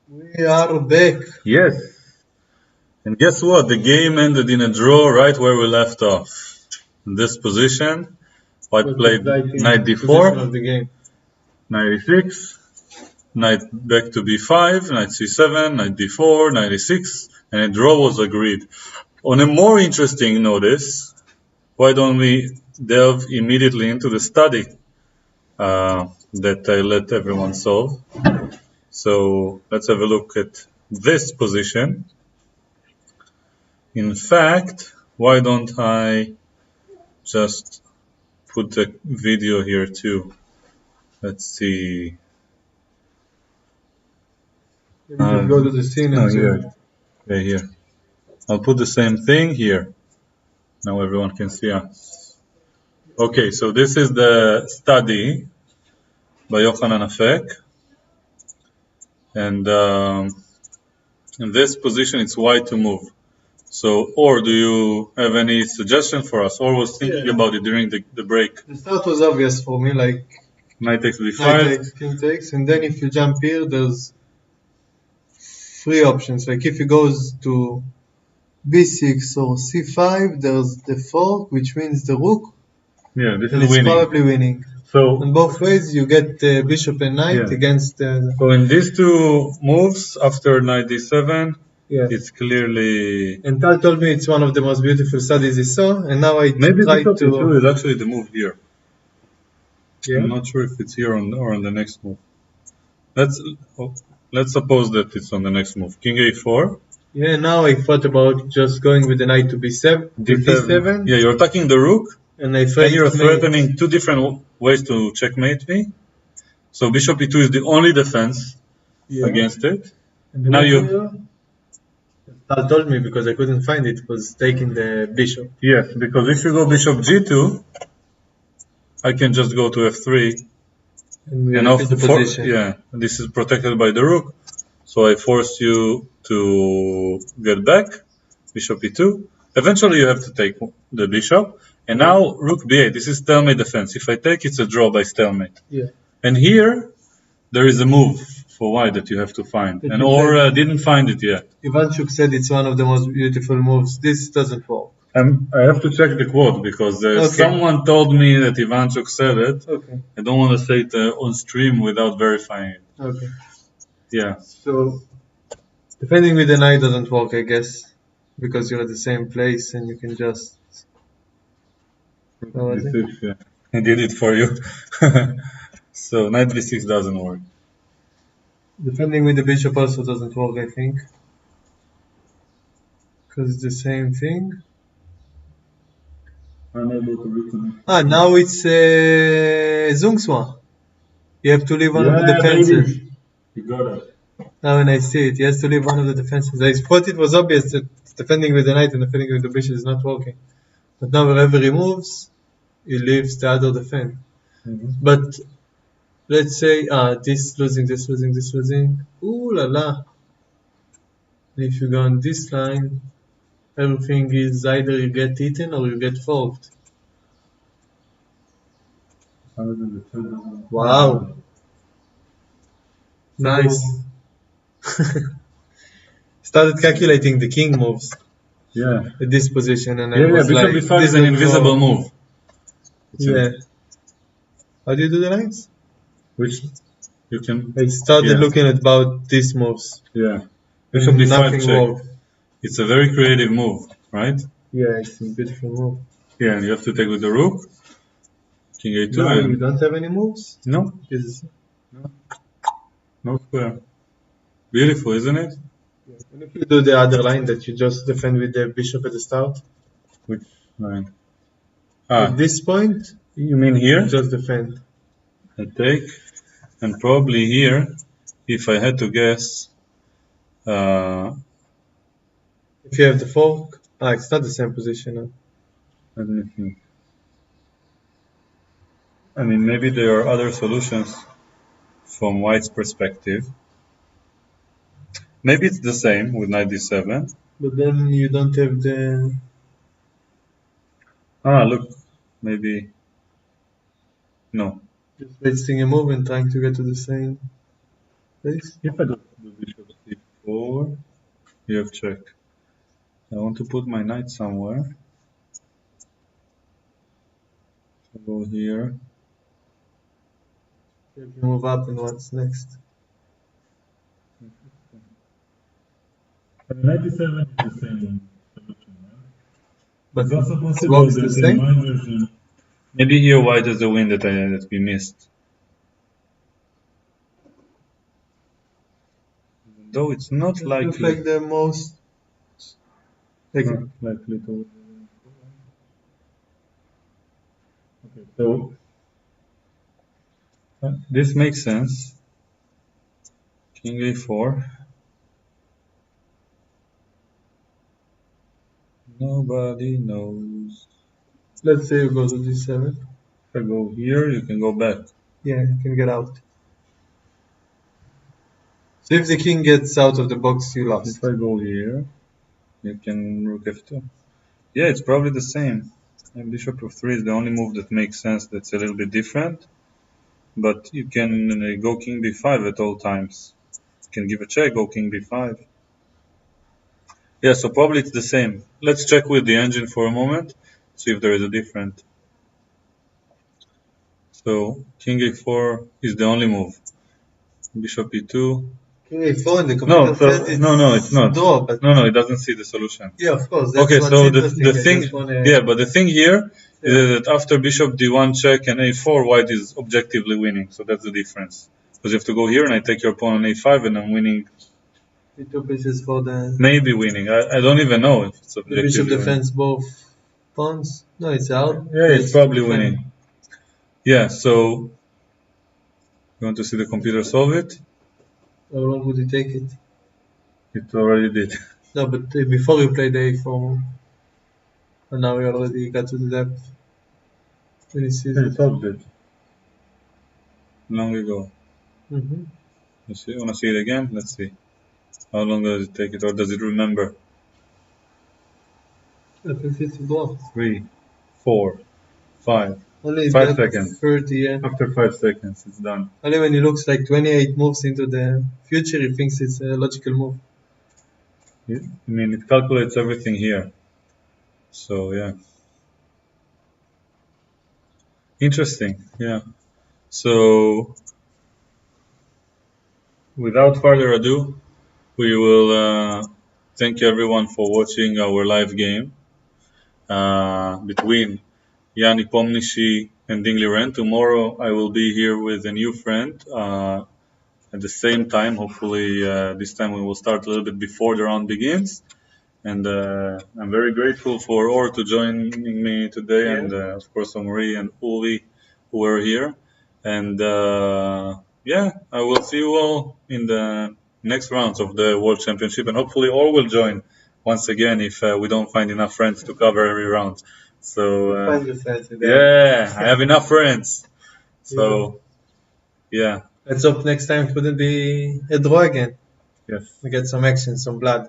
Speaker 2: We are back.
Speaker 1: Yes. And guess what? The game ended in a draw right where we left off. In this position, White played knight
Speaker 2: Position of
Speaker 1: d4,
Speaker 2: the game.
Speaker 1: knight e6, knight back to b5, knight c7, knight d4, knight e6, and a draw was agreed. On a more interesting notice, why don't we delve immediately into the study that I let everyone solve. So let's have a look at this position. In fact, why don't I just put the video here too? Let's see.
Speaker 2: You just go to the scene and
Speaker 1: here. Okay, here. I'll put the same thing here. Now everyone can see us. Okay, so this is the study by Yochanan Afek. And in this position, it's white to move. So, or do you have any suggestion for us? Or was thinking about it during the break?
Speaker 2: The start was obvious for me, like
Speaker 1: Knight takes b5.
Speaker 2: knight takes, king takes, and then if you jump here, there's three options. Like if he goes to b6 or c5, there's the fork, which means the rook.
Speaker 1: Yeah, this
Speaker 2: and
Speaker 1: is
Speaker 2: it's
Speaker 1: winning.
Speaker 2: probably winning.
Speaker 1: So,
Speaker 2: On both ways, you get bishop and knight against the...
Speaker 1: So in these two moves, after knight d7,
Speaker 2: Yeah.
Speaker 1: it's clearly...
Speaker 2: And Tal told me it's one of the most beautiful studies he saw, and now I
Speaker 1: Maybe
Speaker 2: try
Speaker 1: bishop
Speaker 2: to...
Speaker 1: e2 is actually the move here.
Speaker 2: Yeah.
Speaker 1: I'm not sure if it's here or on the next move. Let's suppose that it's on the next move. King a4.
Speaker 2: Yeah, now I thought about just going with the knight to b7. d7.
Speaker 1: Yeah, you're attacking the rook.
Speaker 2: And I
Speaker 1: And you're threatening two different ways to checkmate me. So bishop e2 is the only defense against it.
Speaker 2: And
Speaker 1: Now you...
Speaker 2: Tal told me because I couldn't find it, was taking the bishop.
Speaker 1: Yes, because if you go bishop g2, I can just go to f3.
Speaker 2: And we
Speaker 1: And
Speaker 2: look at the position.
Speaker 1: this is protected by the rook. So I force you to get back, bishop e2. Eventually you have to take the bishop. And now rook b8, this is stalemate defense. If I take, it's a draw by stalemate.
Speaker 2: Yeah.
Speaker 1: And here, there is a move for white that you have to find. And or didn't find it yet.
Speaker 2: Ivanchuk said it's one of the most beautiful moves. This doesn't work.
Speaker 1: I have to check the quote because someone told me that Ivanchuk said it.
Speaker 2: Okay.
Speaker 1: I don't want to say it on stream without verifying it.
Speaker 2: Okay.
Speaker 1: Yeah.
Speaker 2: So, defending with the knight doesn't work, I guess, because you're at the same place and you can just...
Speaker 1: I did it for you. So knight b6 doesn't work.
Speaker 2: Defending with the bishop also doesn't work, I think. Because it's the same thing.
Speaker 1: Unable to reconnect.
Speaker 2: Now it's Zungswa. You have to leave one of the defenses.
Speaker 1: Baby. You got it.
Speaker 2: Now when I see it, he has to leave one of the defenses. I thought it was obvious that defending with the knight and defending with the bishop is not working. But now wherever he moves, he leaves the other defense. But let's say, this losing, this losing, this losing. Ooh la la. If you go on this line, everything is either you get eaten or you get forked. Wow. Nice. Started calculating the king moves.
Speaker 1: Yeah.
Speaker 2: At this position, and I was
Speaker 1: bishop
Speaker 2: like,
Speaker 1: b5
Speaker 2: this
Speaker 1: is an invisible move.
Speaker 2: Yeah. How do you do the lines?
Speaker 1: Which you can...
Speaker 2: I started looking at about these moves.
Speaker 1: Yeah. Bishop b5
Speaker 2: Nothing
Speaker 1: check.
Speaker 2: worked.
Speaker 1: It's a very creative move, right?
Speaker 2: Yeah, it's a beautiful move.
Speaker 1: Yeah, and you have to take with the rook. King a2.
Speaker 2: No, you don't have any moves?
Speaker 1: No. No square. Beautiful, isn't it?
Speaker 2: And if you do the other line that you just defend with the bishop at the start?
Speaker 1: Which line?
Speaker 2: At this point,
Speaker 1: you mean here?
Speaker 2: just defend.
Speaker 1: I take, and probably here, if I had to guess,
Speaker 2: If you have the fork, it's not the same position now.
Speaker 1: let me think. I mean, maybe there are other solutions from white's perspective. Maybe it's the same with knight d7.
Speaker 2: But then you don't have the...
Speaker 1: Look, maybe... No.
Speaker 2: Just wasting a move and trying to get to the same place.
Speaker 1: If I do the bishop 4. You have check. I want to put my knight somewhere. So go here.
Speaker 2: You can move up and what's next?
Speaker 1: Knight e7 is the same solution, right?
Speaker 2: But
Speaker 1: It's also
Speaker 2: it
Speaker 1: possible
Speaker 2: works the
Speaker 1: that in
Speaker 2: same?
Speaker 1: my version, maybe here white is the win that we missed. Though it's not
Speaker 2: It
Speaker 1: likely.
Speaker 2: looks like the most
Speaker 1: Not likely to. Okay, so this makes sense. King a4. Nobody knows.
Speaker 2: Let's say you go to d7.
Speaker 1: If I go here, you can go back.
Speaker 2: Yeah, you can get out. So if the king gets out of the box, you lost.
Speaker 1: If I go here, you can rook f2. Yeah, it's probably the same. And bishop f3 is the only move that makes sense that's a little bit different. But you can go king b5 at all times. You can give a check, go king b5. Yeah, so probably it's the same. Let's check with the engine for a moment, see if there is a difference. So king a4 is the only move. Bishop e2.
Speaker 2: King a4 in the computer says it's
Speaker 1: no, it's not.
Speaker 2: draw, but
Speaker 1: No, it doesn't see the solution.
Speaker 2: yeah, of course. That's
Speaker 1: Okay,
Speaker 2: what's
Speaker 1: so
Speaker 2: interesting.
Speaker 1: the thing, yeah, but the thing here is that after bishop d1 check and a4, white is objectively winning. So that's the difference. Because you have to go here and I take your pawn on a5 and I'm winning.
Speaker 2: the two pieces for the
Speaker 1: Maybe winning. I don't even know if it's
Speaker 2: the
Speaker 1: objectively
Speaker 2: bishop
Speaker 1: winning.
Speaker 2: defends both pawns. No, it's out.
Speaker 1: Yeah, it's probably
Speaker 2: defending.
Speaker 1: winning. Yeah, so you want to see the computer solve it?
Speaker 2: How long would it take it?
Speaker 1: It already did.
Speaker 2: No, but before you played the a4 move, and now you already got to the depth. When you see
Speaker 1: It solved it. Long ago.
Speaker 2: Mm-hmm.
Speaker 1: You see, want to see it again? Let's see. How long does it take it, or does it remember?
Speaker 2: I think it's a draw.
Speaker 1: 3, 4, 5.
Speaker 2: Only
Speaker 1: 5
Speaker 2: depth
Speaker 1: seconds.
Speaker 2: 30, yeah.
Speaker 1: After 5 seconds, it's done.
Speaker 2: Only when he looks like 28 moves into the future, he thinks it's a logical move.
Speaker 1: I mean, it calculates everything here. So, yeah. Interesting, yeah. So, without further ado, we will thank everyone for watching our live game between Nepomniachtchi and Liren. Tomorrow I will be here with a new friend at the same time. Hopefully this time we will start a little bit before the round begins. And I'm very grateful for Or to joining me today, and of course Omri and Uli who were here. And yeah, I will see you all in the next rounds of the World Championship, and hopefully all will join once again if we don't find enough friends to cover every round. So
Speaker 2: Find your friends in there.
Speaker 1: yeah, I have enough friends. So yeah,
Speaker 2: Let's hope next time it wouldn't be a draw again.
Speaker 1: yes.
Speaker 2: We get some action, some blood.